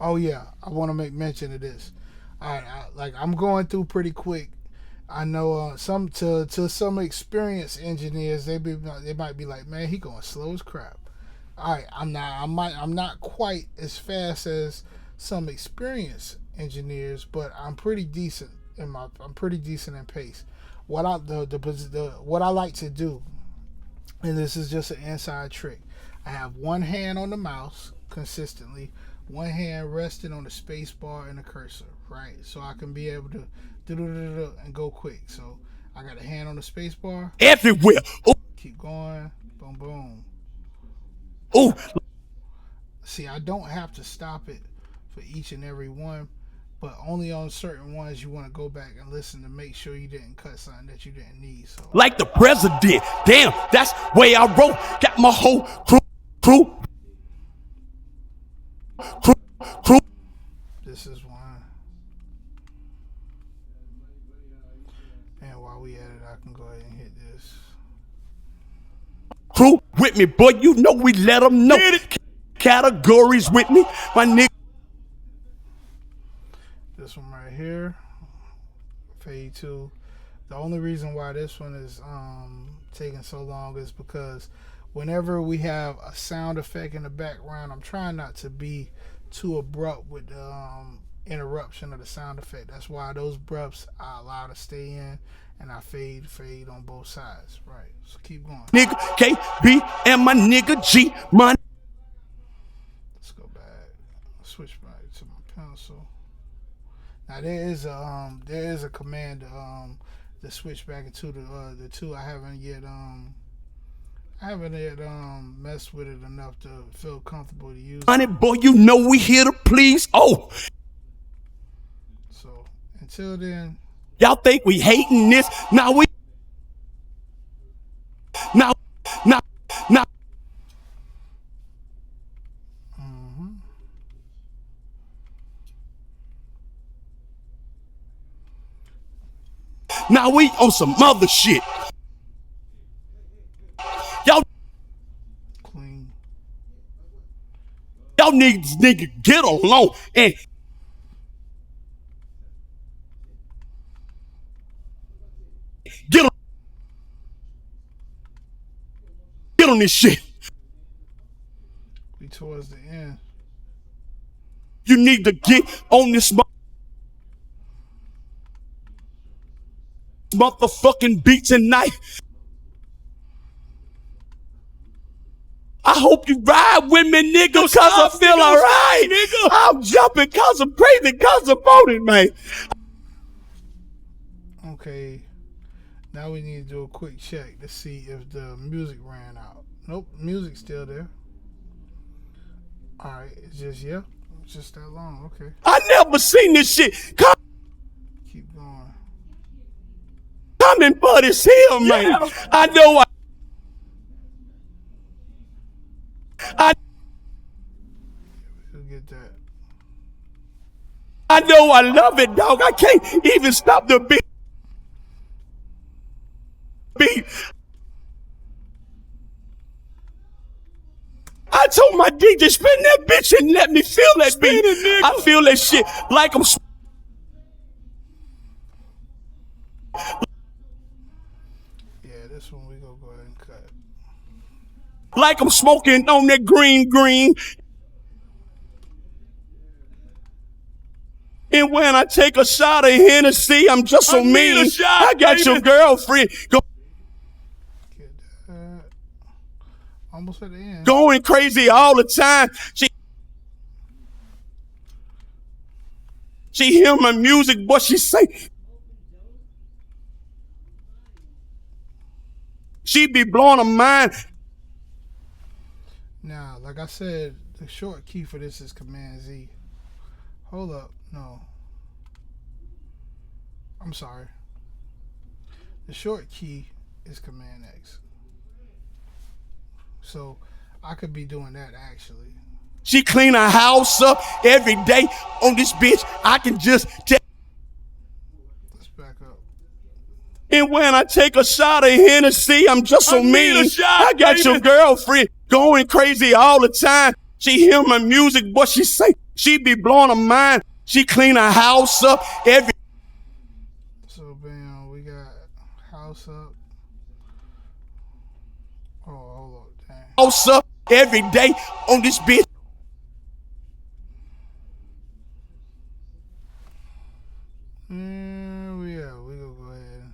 Oh yeah, I want to make mention of this. All right, like I'm going through pretty quick. I know some to some experienced engineers, they might be like, man, he going slow as crap. All right, I'm not quite as fast as some experienced engineers, but I'm pretty decent in pace. What I like to do, and this is just an inside trick. I have one hand on the mouse consistently, one hand resting on the space bar and the cursor, right? So I can be able to do and go quick. So I got a hand on the space bar. Everywhere. Ooh. Keep going. Boom, boom. Ooh. See, I don't have to stop it for each and every one, but only on certain ones you want to go back and listen to make sure you didn't cut something that you didn't need. So Like the president. Damn, that's way I wrote. Got my whole crew. this is one. And while we at it, I can go ahead and hit this. Crew with me, boy. You know we let them know. Categories with me, my nigga. This one right here, fade 2. The only reason why this one is taking so long is because whenever we have a sound effect in the background, I'm trying not to be too abrupt with the interruption of the sound effect. That's why those abrupts I allow to stay in, and I fade on both sides. Right. So keep going. Nigga KB and my nigga G. My Let's go back. Switch back to my pencil. Now there is a command to switch back into the two. I haven't yet messed with it enough to feel comfortable to use. honey boy, you know we here to please. Oh, So until then, y'all think we hating this? Now. Now we on some other shit. clean. Y'all nigga get along and get on this shit. We towards the end. You need to get on this motherfucking beat tonight. I hope you ride with me, nigga, cause I feel alright. Nigga. I'm jumping cause I'm crazy, cause I'm voting, man. Okay. Now we need to do a quick check to see if the music ran out. Nope, music's still there. Alright, it's just that long. Okay. I never seen this shit. Keep going. Coming for this hill, man. Yeah. I know We'll get that. I know I love it, dog. I can't even stop the beat. I told my DJ, spin that bitch and let me feel that beat. I feel that shit like I'm. Yeah, this one we gonna go ahead and cut. Like I'm smoking on that green. And when I take a shot of Hennessy, I'm just so mean. I got your girlfriend. Get that. Almost at the end. Going crazy all the time. She hear my music, what she say. She be blowing her mind. Now, like I said, the short key for this is Command Z. Hold up, no. I'm sorry. The short key is Command X. So I could be doing that actually. She clean her house up every day on this bitch. I can just tell. Let's back up. And when I take a shot of Hennessy, I'm just so mean. I got your girlfriend going crazy all the time. She hear my music, what she say. She be blowing her mind. She clean her house up every. So bam, we got house up. Oh, hold up, dang. House up every day on this bitch. Yeah, we gonna go ahead.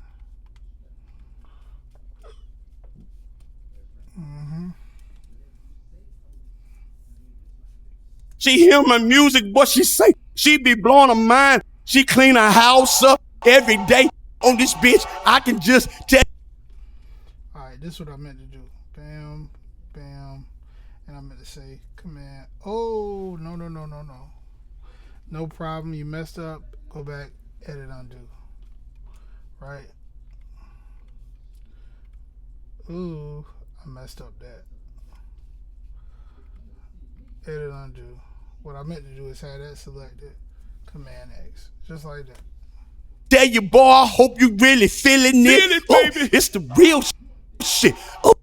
She hear my music, what she say? She be blowing her mind. She clean her house up every day on this bitch. I can just tell. Alright, this is what I meant to do. Bam, bam. And I meant to say command. Oh, no. No problem. You messed up. Go back, edit, undo. Right? Ooh, I messed up that. Edit, undo. What I meant to do is have that selected. Command X. Just like that. Tell you, boy, I hope you really feeling it. Baby. It's the real shit. Oh.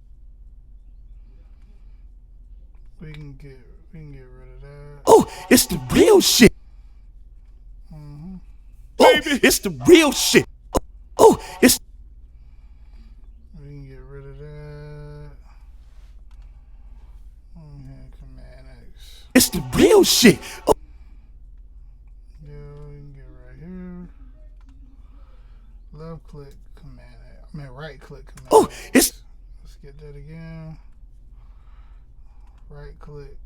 We can get rid of that. Oh, it's the real shit. Baby, it's the real shit. Oh, it's. We can get rid of that. Command X. It's the real shit. Oh. Yeah, we can get right here. Left click command X. I mean right click command Oh, X. it's. Let's get that again. Right click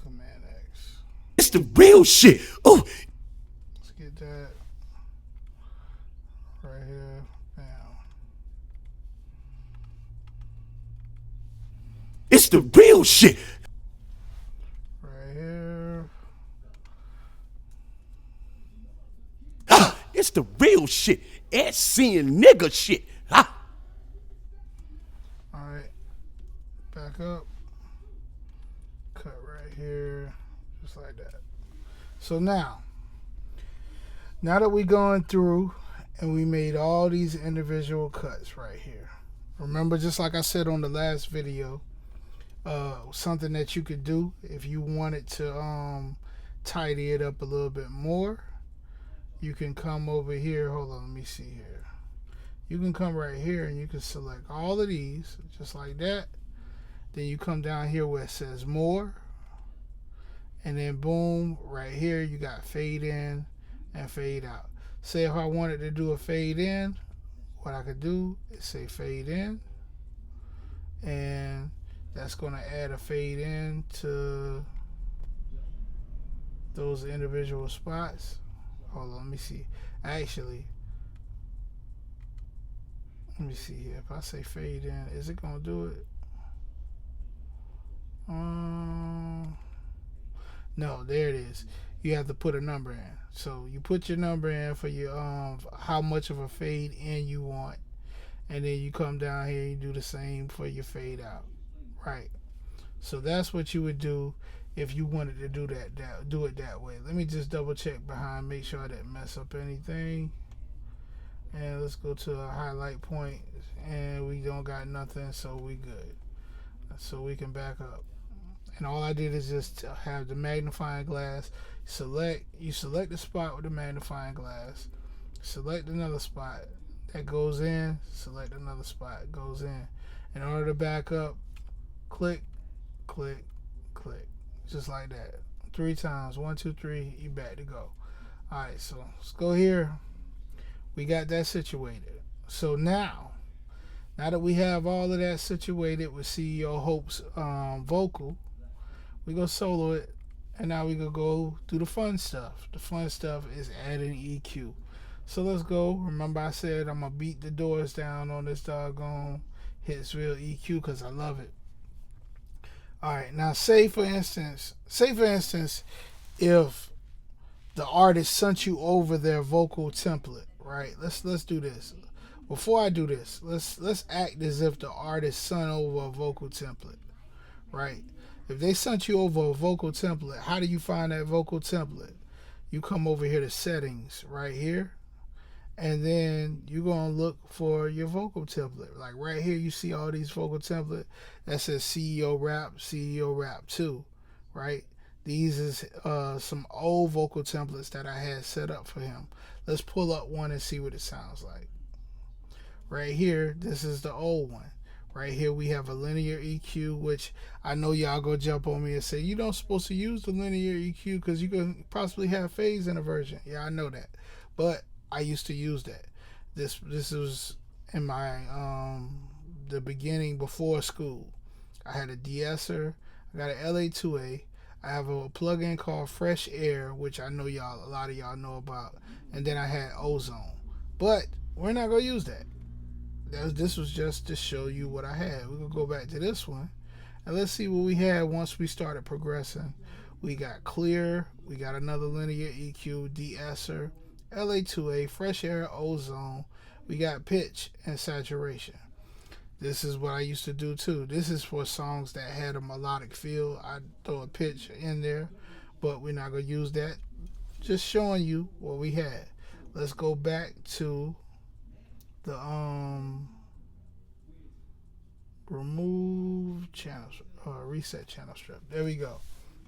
command X. It's the real shit. Oh. Let's get that. Right here. Bam. It's the real shit. Right here. Ah, it's the real shit. It's seeing nigga shit. Ah. Alright. Back up. Cut right here. Just like that. So now that we're going through and we made all these individual cuts right here. Remember, just like I said on the last video, something that you could do if you wanted to tidy it up a little bit more, you can come over here. Hold on, let me see here. You can come right here and you can select all of these just like that. Then you come down here where it says more, and then boom, right here you got fade in and fade out. Say if I wanted to do a fade in, what I could do is say fade in, and that's going to add a fade in to those individual spots. Hold on, let me see. Actually, let me see here. If I say fade in, is it going to do it? No, there it is. You have to put a number in. So you put your number in for your how much of a fade in you want, and then you come down here and you do the same for your fade out. Right. So that's what you would do if you wanted to do do it that way. Let me just double check behind, make sure I didn't mess up anything. And let's go to a highlight point, and we don't got nothing, so we good. So we can back up. And all I did is just have the magnifying glass. You select the spot with the magnifying glass. Select another spot that goes in. Select another spot goes in. In order to back up, click, click, click. Just like that. 3 times. 1, 2, 3. You back to go. Alright, so let's go here. We got that situated. So now that we have all of that situated with CEO Hope's vocal, we go solo it, and now we gonna go do the fun stuff. The fun stuff is adding EQ. So let's go. Remember I said I'm gonna beat the doors down on this doggone Hits Real EQ because I love it. Alright, now say for instance, if the artist sent you over their vocal template, right? Let's do this. Before I do this, let's act as if the artist sent over a vocal template, right? If they sent you over a vocal template, how do you find that vocal template? You come over here to settings right here, and then you're going to look for your vocal template. Like right here, you see all these vocal templates that says CEO Rap 2, right? These is some old vocal templates that I had set up for him. Let's pull up one and see what it sounds like. Right here, this is the old one. Right here we have a linear EQ, which I know y'all go jump on me and say, you don't supposed to use the linear EQ because you could possibly have phase inversion. Yeah, I know that. But I used to use that. This was in my the beginning before school. I had a de-esser, I got an LA2A, I have a plug-in called Fresh Air, which I know a lot of y'all know about, and then I had Ozone. But we're not gonna use that. This was just to show you what I had. We're gonna go back to this one and let's see what we had once we started progressing. We got clear, we got another linear EQ, de-esser, LA2A, Fresh Air, Ozone, we got pitch and saturation. This is what I used to do too. This is for songs that had a melodic feel. I'd throw a pitch in there, but we're not gonna use that. Just showing you what we had. Let's go back to the remove channel, reset channel strip. There we go.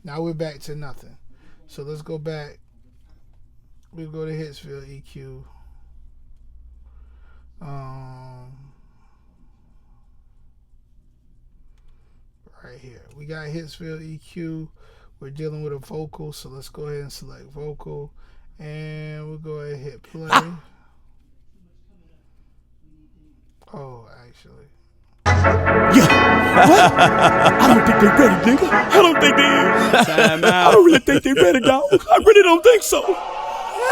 Now we're back to nothing. So let's go back. We'll go to Hitsfield EQ. Right here. We got Hitsfield EQ. We're dealing with a vocal, so let's go ahead and select vocal. And we'll go ahead and hit play. Oh, actually. Yeah. What? I don't think they ready, nigga. I don't think they is. Time out. I don't really think they ready, dog. I really don't think so. I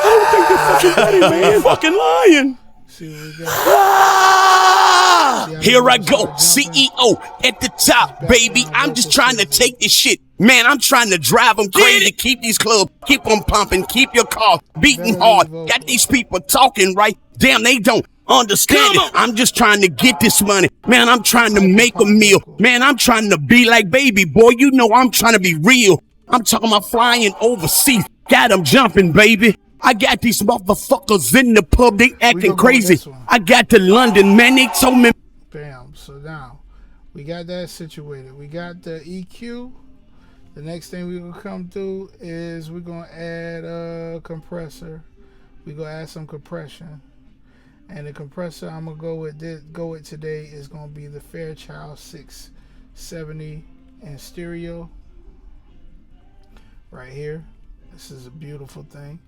don't think they fucking ready, man. Fucking lying. See what we got. Here I go, CEO at the top, baby. I'm just trying to take this shit. Man, I'm trying to drive them crazy, keep these clubs, keep them pumping, keep your car beating hard. Got these people talking, right? Damn, they don't understand it. I'm just trying to get this money. Man, I'm trying to make a meal. Man, I'm trying to be like baby boy. You know I'm trying to be real. I'm talking about flying overseas. Got them jumping, baby. I got these motherfuckers in the pub, they acting crazy. I got to London, man, they told me. Bam. So now we got that situated. We got the EQ. The next thing we're gonna come through is we're gonna add a compressor. We're gonna add some compression. And the compressor I'm gonna go with today is gonna be the Fairchild 670 in stereo. Right here. This is a beautiful thing.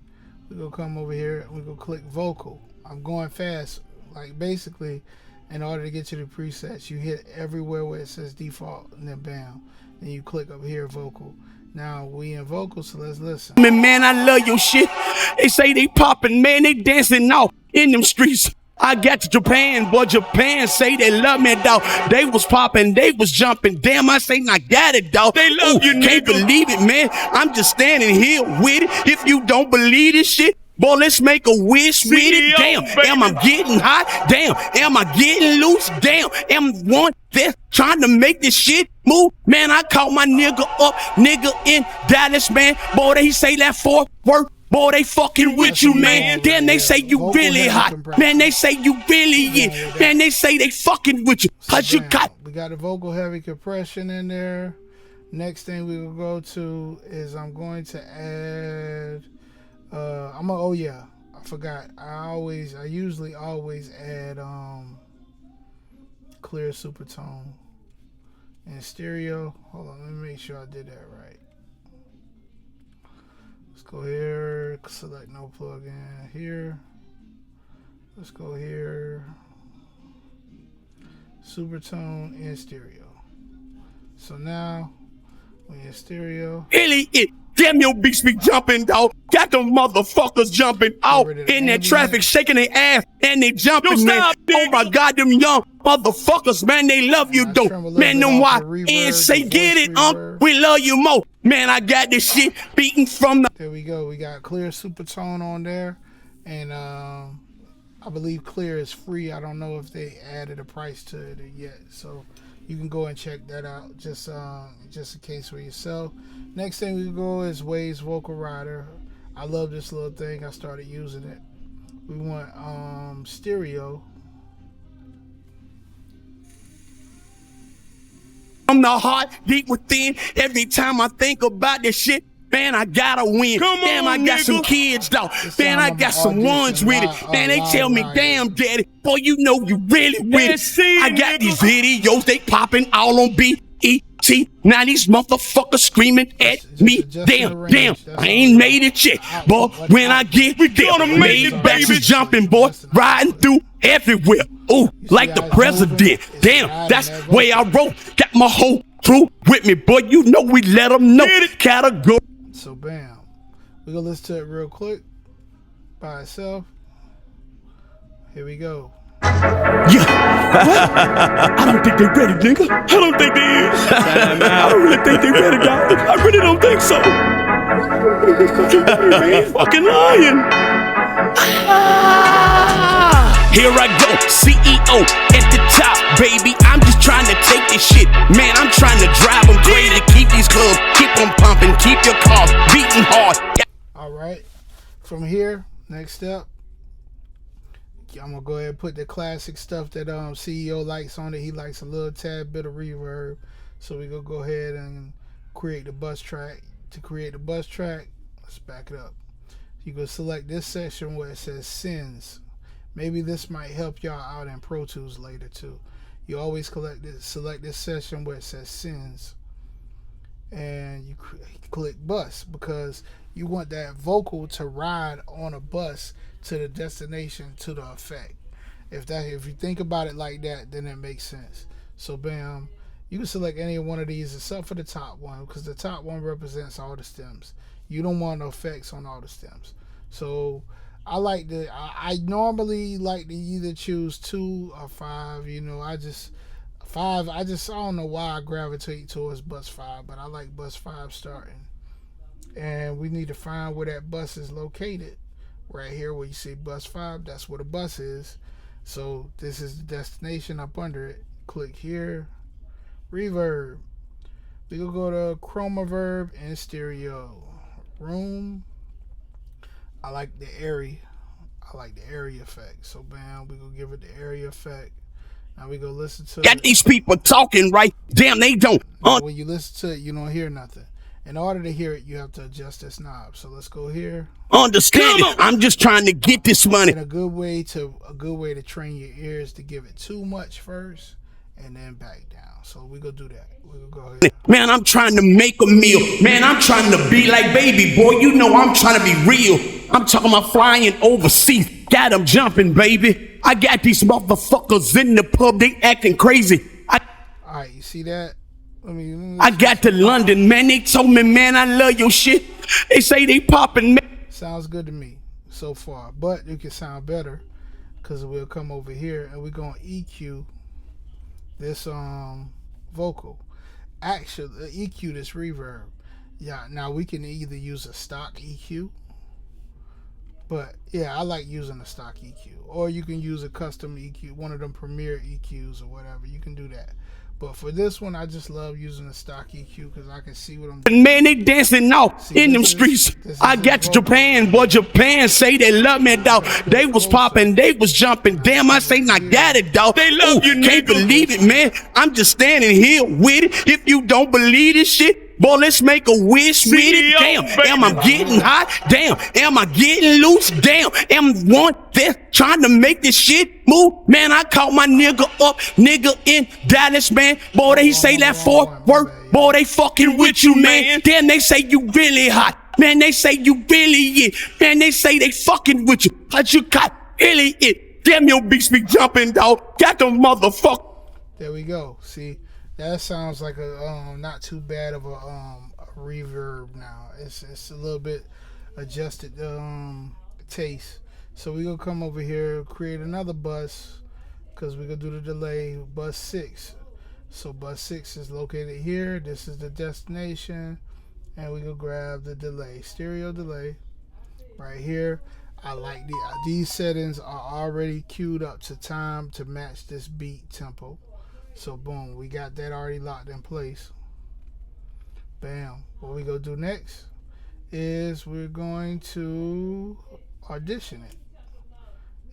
We're gonna come over here and we're gonna click vocal. I'm going fast. Like basically, in order to get to the presets, you hit everywhere where it says default and then bam. Then you click up here vocal. Now we in vocal, so let's listen. Man, I love your shit. They say they popping, man, they dancing out in them streets. I got to Japan, boy, Japan say they love me, dawg. They was popping, they was jumping. Damn, I say I got it, dawg. They love you, can't believe it, man. I'm just standing here with it. If you don't believe this shit, boy, let's make a wish with it. Damn, am I getting hot? Damn, am I getting loose? Damn, am one that's trying to make this shit move? Man, I caught my nigga up, nigga in Dallas, man. Boy, they say that fourth word. Boy, they fucking with you, man. Then they say you really hot. Man, they say you really it. Man, they say they fucking with you. Cause you got. We got a vocal heavy compression in there. Next thing we will go to is I'm going to add, oh yeah, I forgot. I usually always add clear supertone in stereo. Hold on, let me make sure I did that right. Let's go here, select no plugin here. Let's go here, supertone in stereo. So now we in stereo. Really it. Damn, your beats be jumping, dog. Got them motherfuckers jumping out in that traffic, shaking their ass, and they jumping, man. Oh my God, them young motherfuckers, man, they love you, though. Man, them why and say, get it, we love you more. Man, I got this shit beating from the. There we go. We got clear supertone on there, and I believe clear is free. I don't know if they added a price to it yet, so you can go and check that out just in case for yourself. Next thing we go is Waves Vocal Rider. I love this little thing. I started using it. We want stereo. From the heart deep within, every time I think about this shit, man, I gotta win. Come Damn, on, I got nigga. some kids, though. Man, I got some ones with it. Man, they tell me, damn, daddy, boy, you know you really with That's it. it, I got nigga. these videos, they popping all on BET. Now these motherfuckers screaming at Just me. adjusting the Damn, range, damn, that's I all. ained made it yet. Boy, when I get there, gonna make it, backs baby. is jumping, boy, riding through everywhere. Ooh, like the how it's president. moving? It's Damn, riding that's that way I wrote. Got my whole crew with me, boy. You know we let them know. Get it. Category. So bam, we gonna listen to it real quick by itself. Here we go. Yeah. I don't think they ready, nigga. I don't think they is. I don't really think they ready, dog. I really don't think so. Man, fucking lying. Here I go, CEO at the top, baby. I'm just trying to take this shit. Man, I'm trying to drive them crazy. Keep these clubs, keep them pumping, keep your cars beating hard. All right, from here, next up, I'm gonna go ahead and put the classic stuff that CEO likes on it. He likes a little tad bit of reverb, so we gonna go ahead and create the bus track. To create the bus track, let's back it up. You go select this section where it says sins. Maybe this might help y'all out in Pro Tools later too. You always select this section where it says sins, and you click bus because you want that vocal to ride on a bus to the destination to the effect. If you think about it like that, then it makes sense. So bam, you can select any one of these except for the top one because the top one represents all the stems. You don't want no effects on all the stems. So I normally like to either choose 2 or 5. You know, I don't know why I gravitate towards bus 5, but I like bus 5 starting. And we need to find where that bus is located. Right here where you see bus 5, that's where the bus is. So this is the destination up under it. Click here, reverb. We gonna go to chroma verb and stereo. Room. I like the area effect. So bam, we gonna give it the area effect. Now we go listen to Got these people talking, right? Damn, they don't. when you listen to it, you don't hear nothing. In order to hear it, you have to adjust this knob. So let's go here. Understand it. I'm just trying to get this money. And a good way to train your ears to give it too much first and then back down. So we gonna do that. We gonna go ahead. Man, I'm trying to make a meal. Man, I'm trying to be like baby boy. You know I'm trying to be real. I'm talking about flying overseas. Got them jumping, baby. I got these motherfuckers in the pub. They acting crazy. All right, you see that? I got to London, man. They told me, man, I love your shit. They say they popping, man. Sounds good to me so far, but it can sound better because we'll come over here and we're gonna EQ this vocal. Actually, EQ this reverb. Yeah, now we can either use a stock EQ, but yeah, I like using a stock EQ, or you can use a custom EQ, one of them Premiere EQs or whatever. You can do that. But for this one, I just love using a stock EQ because I can see what I'm doing. Man, they dancing off in them streets. I got to Japan, boy. Japan say they love me, dog. They was popping, they was jumping. Damn, I say, I got it, dog. They love you, Can't nigga. believe it, man. I'm just standing here with it. If you don't believe this shit, boy, let's make a wish with it. CEO, Damn, baby. am I getting hot? Damn, am I getting loose? Damn, am one there trying to make this shit move? Man, I caught my nigga up, nigga in Dallas, man. Boy, they say that Fort Worth. Boy, they fucking with you, man. Damn, they say you really hot. Man, they say you really it. Man, they say they fucking with you. Cause you got really it. Damn, your beats be jumping, dog. Got the motherfucker. There we go. See, that sounds like a not too bad of a reverb now. It's a little bit adjusted taste. So we gonna come over here, create another bus, because we're gonna do the delay, bus 6. So bus 6 is located here. This is the destination, and we gonna grab the delay, stereo delay, right here. I like these settings are already queued up to time to match this beat tempo. So boom, we got that already locked in place. Bam. What we gonna do next is we're going to audition it.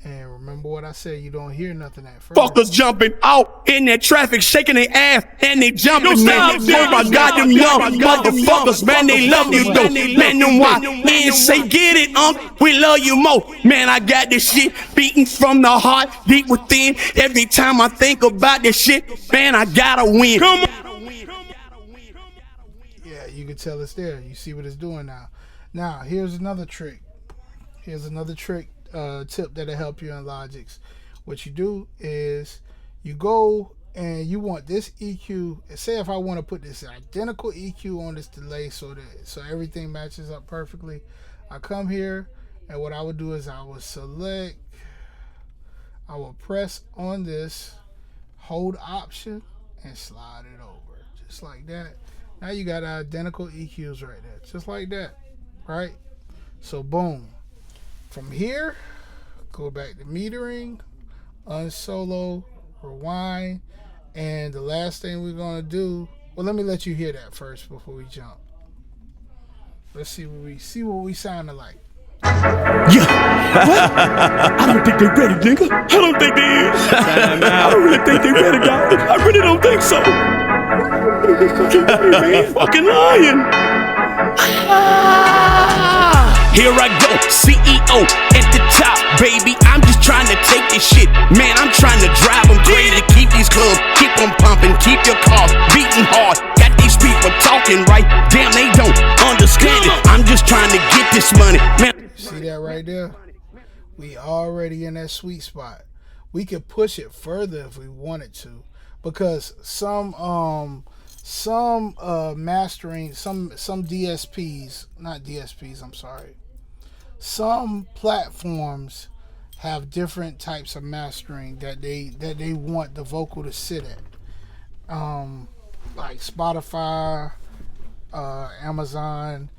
And remember what I said, you don't hear nothing at first. Fuckers jumping out in that traffic, shaking their ass, and they jumping, man. Oh my God, them young motherfuckers, man, they love you though. Man, them YNs say, get it, we love you more. Man, I got this shit beating from the heart, deep within. Every time I think about this shit, man, I gotta win. Come on. Yeah, you can tell it's there. You see what it's doing now. Now, here's another trick. Here's another trick. Tip that'll help you in Logix. What you do is you go and you want this EQ. Say if I want to put this identical EQ on this delay so everything matches up perfectly, I come here and what I would do is I would select, I will press on this, hold Option, and slide it over just like that. Now you got identical EQs right there, just like that, right? So boom. From here, go back to metering, unsolo, rewind, and the last thing we're gonna do. Well, let me let you hear that first before we jump. Let's see what we sounded like. Yeah. What? I don't think they ready, nigga. I don't think they is. I don't really think they ready, guys. I really don't think so. Man, fucking lying. Here I go, CEO at the top, baby. I'm just trying to take this shit. Man, I'm trying to drive them crazy. Keep these clubs, keep them pumping, keep your cars beating hard. Got these people talking right, damn, they don't understand it. I'm just trying to get this money, man. See that right there? We already in that sweet spot. We could push it further if we wanted to, because some mastering, some DSPs, not DSPs, I'm sorry. Some platforms have different types of mastering that they want the vocal to sit at. Like Spotify, Amazon,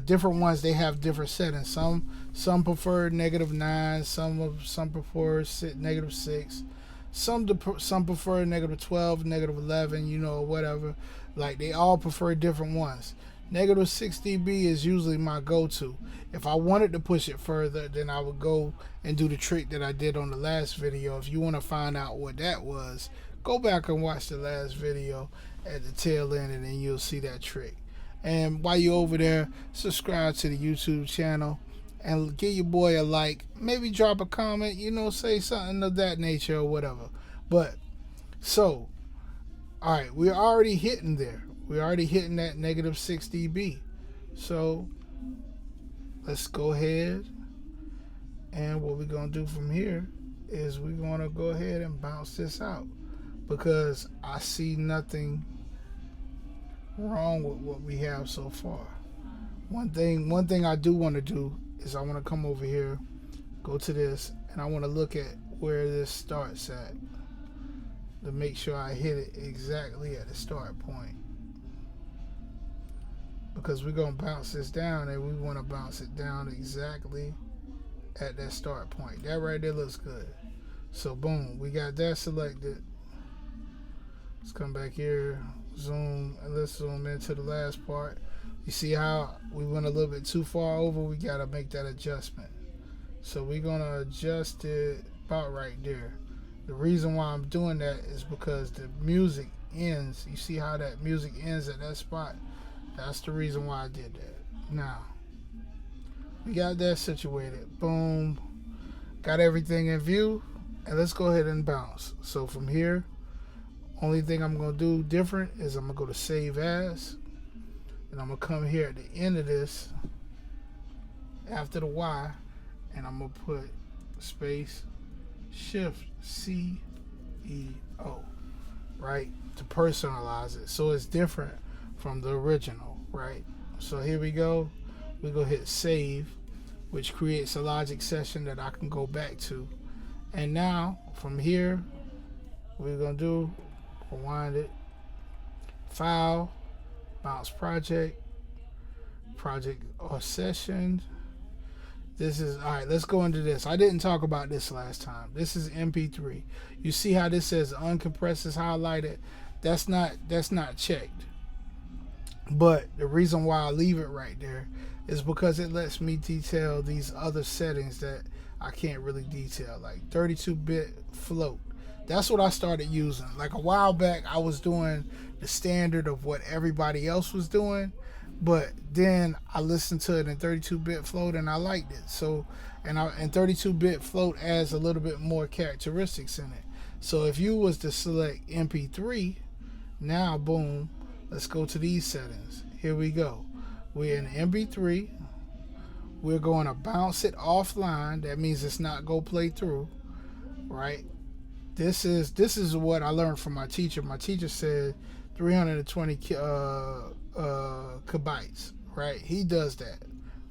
different ones, they have different settings. Some prefer -9, some prefer -6. Some prefer -12, -11, you know, whatever. Like, they all prefer different ones. -6 dB is usually my go-to. If I wanted to push it further, then I would go and do the trick that I did on the last video. If you want to find out what that was, go back and watch the last video at the tail end, and then you'll see that trick. And while you're over there, subscribe to the YouTube channel and give your boy a like. Maybe drop a comment, you know, say something of that nature or whatever. But so, all right, we're already hitting there. We're already hitting that -6 dB. So let's go ahead, and what we're gonna do from here is we're gonna go ahead and bounce this out, because I see nothing wrong with what we have so far. One thing I do want to do is I want to come over here, go to this, and I want to look at where this starts at to make sure I hit it exactly at the start point, because we're going to bounce this down, and we want to bounce it down exactly at that start point. That right there looks good. So boom, we got that selected. Let's come back here, zoom, and let's zoom into the last part. You see how we went a little bit too far over? We got to make that adjustment. So we're going to adjust it about right there. The reason why I'm doing that is because the music ends. You see how that music ends at that spot? That's the reason why I did that. Now, we got that situated. Boom. Got everything in view. And let's go ahead and bounce. So from here, only thing I'm going to do different is I'm going to go to Save As. And I'm going to come here at the end of this, after the Y, and I'm going to put space, Shift, CEO, right? To personalize it. So it's different from the original, right? So here we go. We go hit Save, which creates a Logic session that I can go back to. And now, from here, we're going to do, rewind it, File, Bounce Project or Session. This is, all right, let's go into this. I didn't talk about this last time. This is MP3. You see how this says uncompressed is highlighted? That's not checked. But the reason why I leave it right there is because it lets me detail these other settings that I can't really detail. Like 32-bit float. That's what I started using. Like a while back, I was doing the standard of what everybody else was doing, but then I listened to it in 32-bit float and I liked it. So, and 32-bit float adds a little bit more characteristics in it. So if you was to select MP3, now boom, let's go to these settings. Here we go. We're in MP3. We're going to bounce it offline. That means it's not go play through, right? This is what I learned from my teacher. My teacher said 320 kilobytes, right? He does that.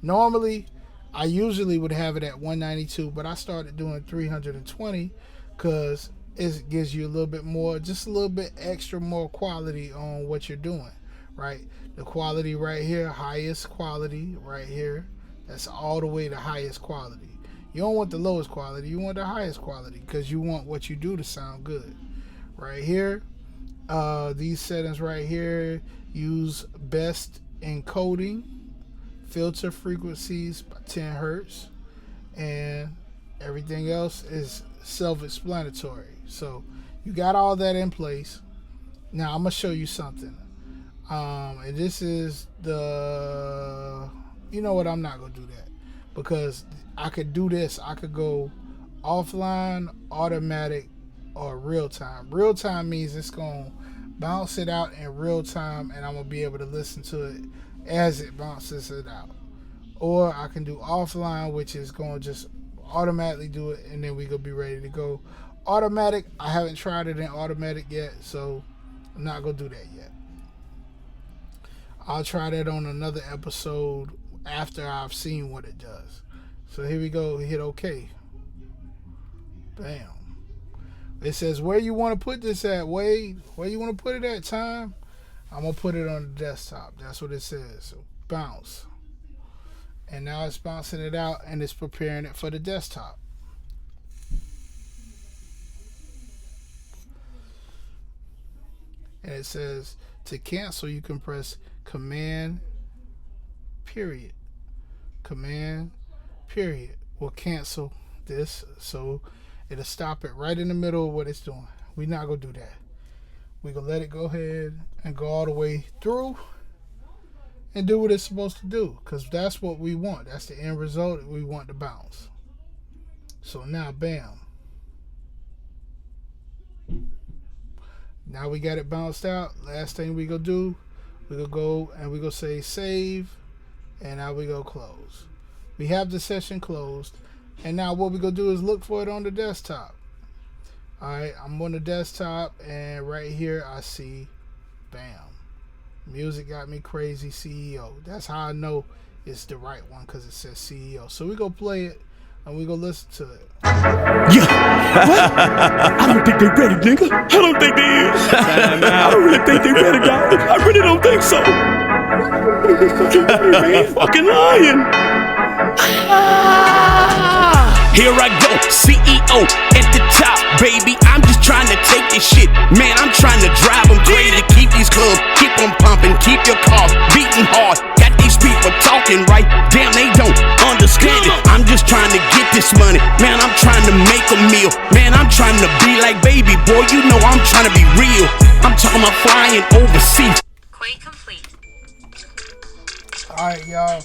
Normally, I usually would have it at 192, but I started doing 320 because it gives you a little bit more, just a little bit extra more quality on what you're doing, right? The quality right here, highest quality right here. That's all the way to highest quality. You don't want the lowest quality, you want the highest quality because you want what you do to sound good. Right here, these settings right here, use best encoding, filter frequencies by 10 hertz, and everything else is self-explanatory. So you got all that in place. Now I'm gonna show you something. And this is the, you know what, I'm not gonna do that because I could do this. I could go offline, automatic, or real time. Real time means it's gonna bounce it out in real time and I'm gonna be able to listen to it as it bounces it out. Or I can do offline, which is gonna just automatically do it and then we gonna be ready to go. Automatic, I haven't tried it in automatic yet, so I'm not gonna do that yet. I'll try that on another episode after I've seen what it does. So here we go, hit OK. Bam. It says where you want to put this at, Wade. Where you want to put it at, Time? I'm going to put it on the desktop. That's what it says. So bounce. And now it's bouncing it out and it's preparing it for the desktop. And it says to cancel, you can press Command period. Command period will cancel this, so it'll stop it right in the middle of what it's doing. We're not gonna do that. We're gonna let it go ahead and go all the way through and do what it's supposed to do, because that's what we want. That's the end result. We want to bounce. So now, bam. Now we got it bounced out. Last thing we gonna do, we gonna go and we gonna say save, and now we go close. We have the session closed, and now what we gonna do is look for it on the desktop. Alright, I'm on the desktop, and right here I see, bam, music got me crazy, CEO. That's how I know it's the right one, because it says CEO. So we go play it and we go listen to it. Yeah. What? I don't think they ready, nigga. I don't think they is. I don't really think they ready, guys. I really don't think so. Man, fucking lying. Here I go, CEO at the top, baby. I'm just trying to take this shit. Man, I'm trying to drive them crazy. Keep these clubs, keep them pumping, keep your cars beating hard. Got these people talking right, damn, they don't understand it. I'm just trying to get this money. Man, I'm trying to make a meal. Man, I'm trying to be like baby boy. You know I'm trying to be real. I'm talking about flying overseas. Quite complete. Alright, y'all.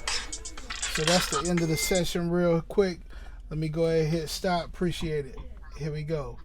So that's the end of the session real quick. Let me go ahead and hit stop. Appreciate it. Here we go.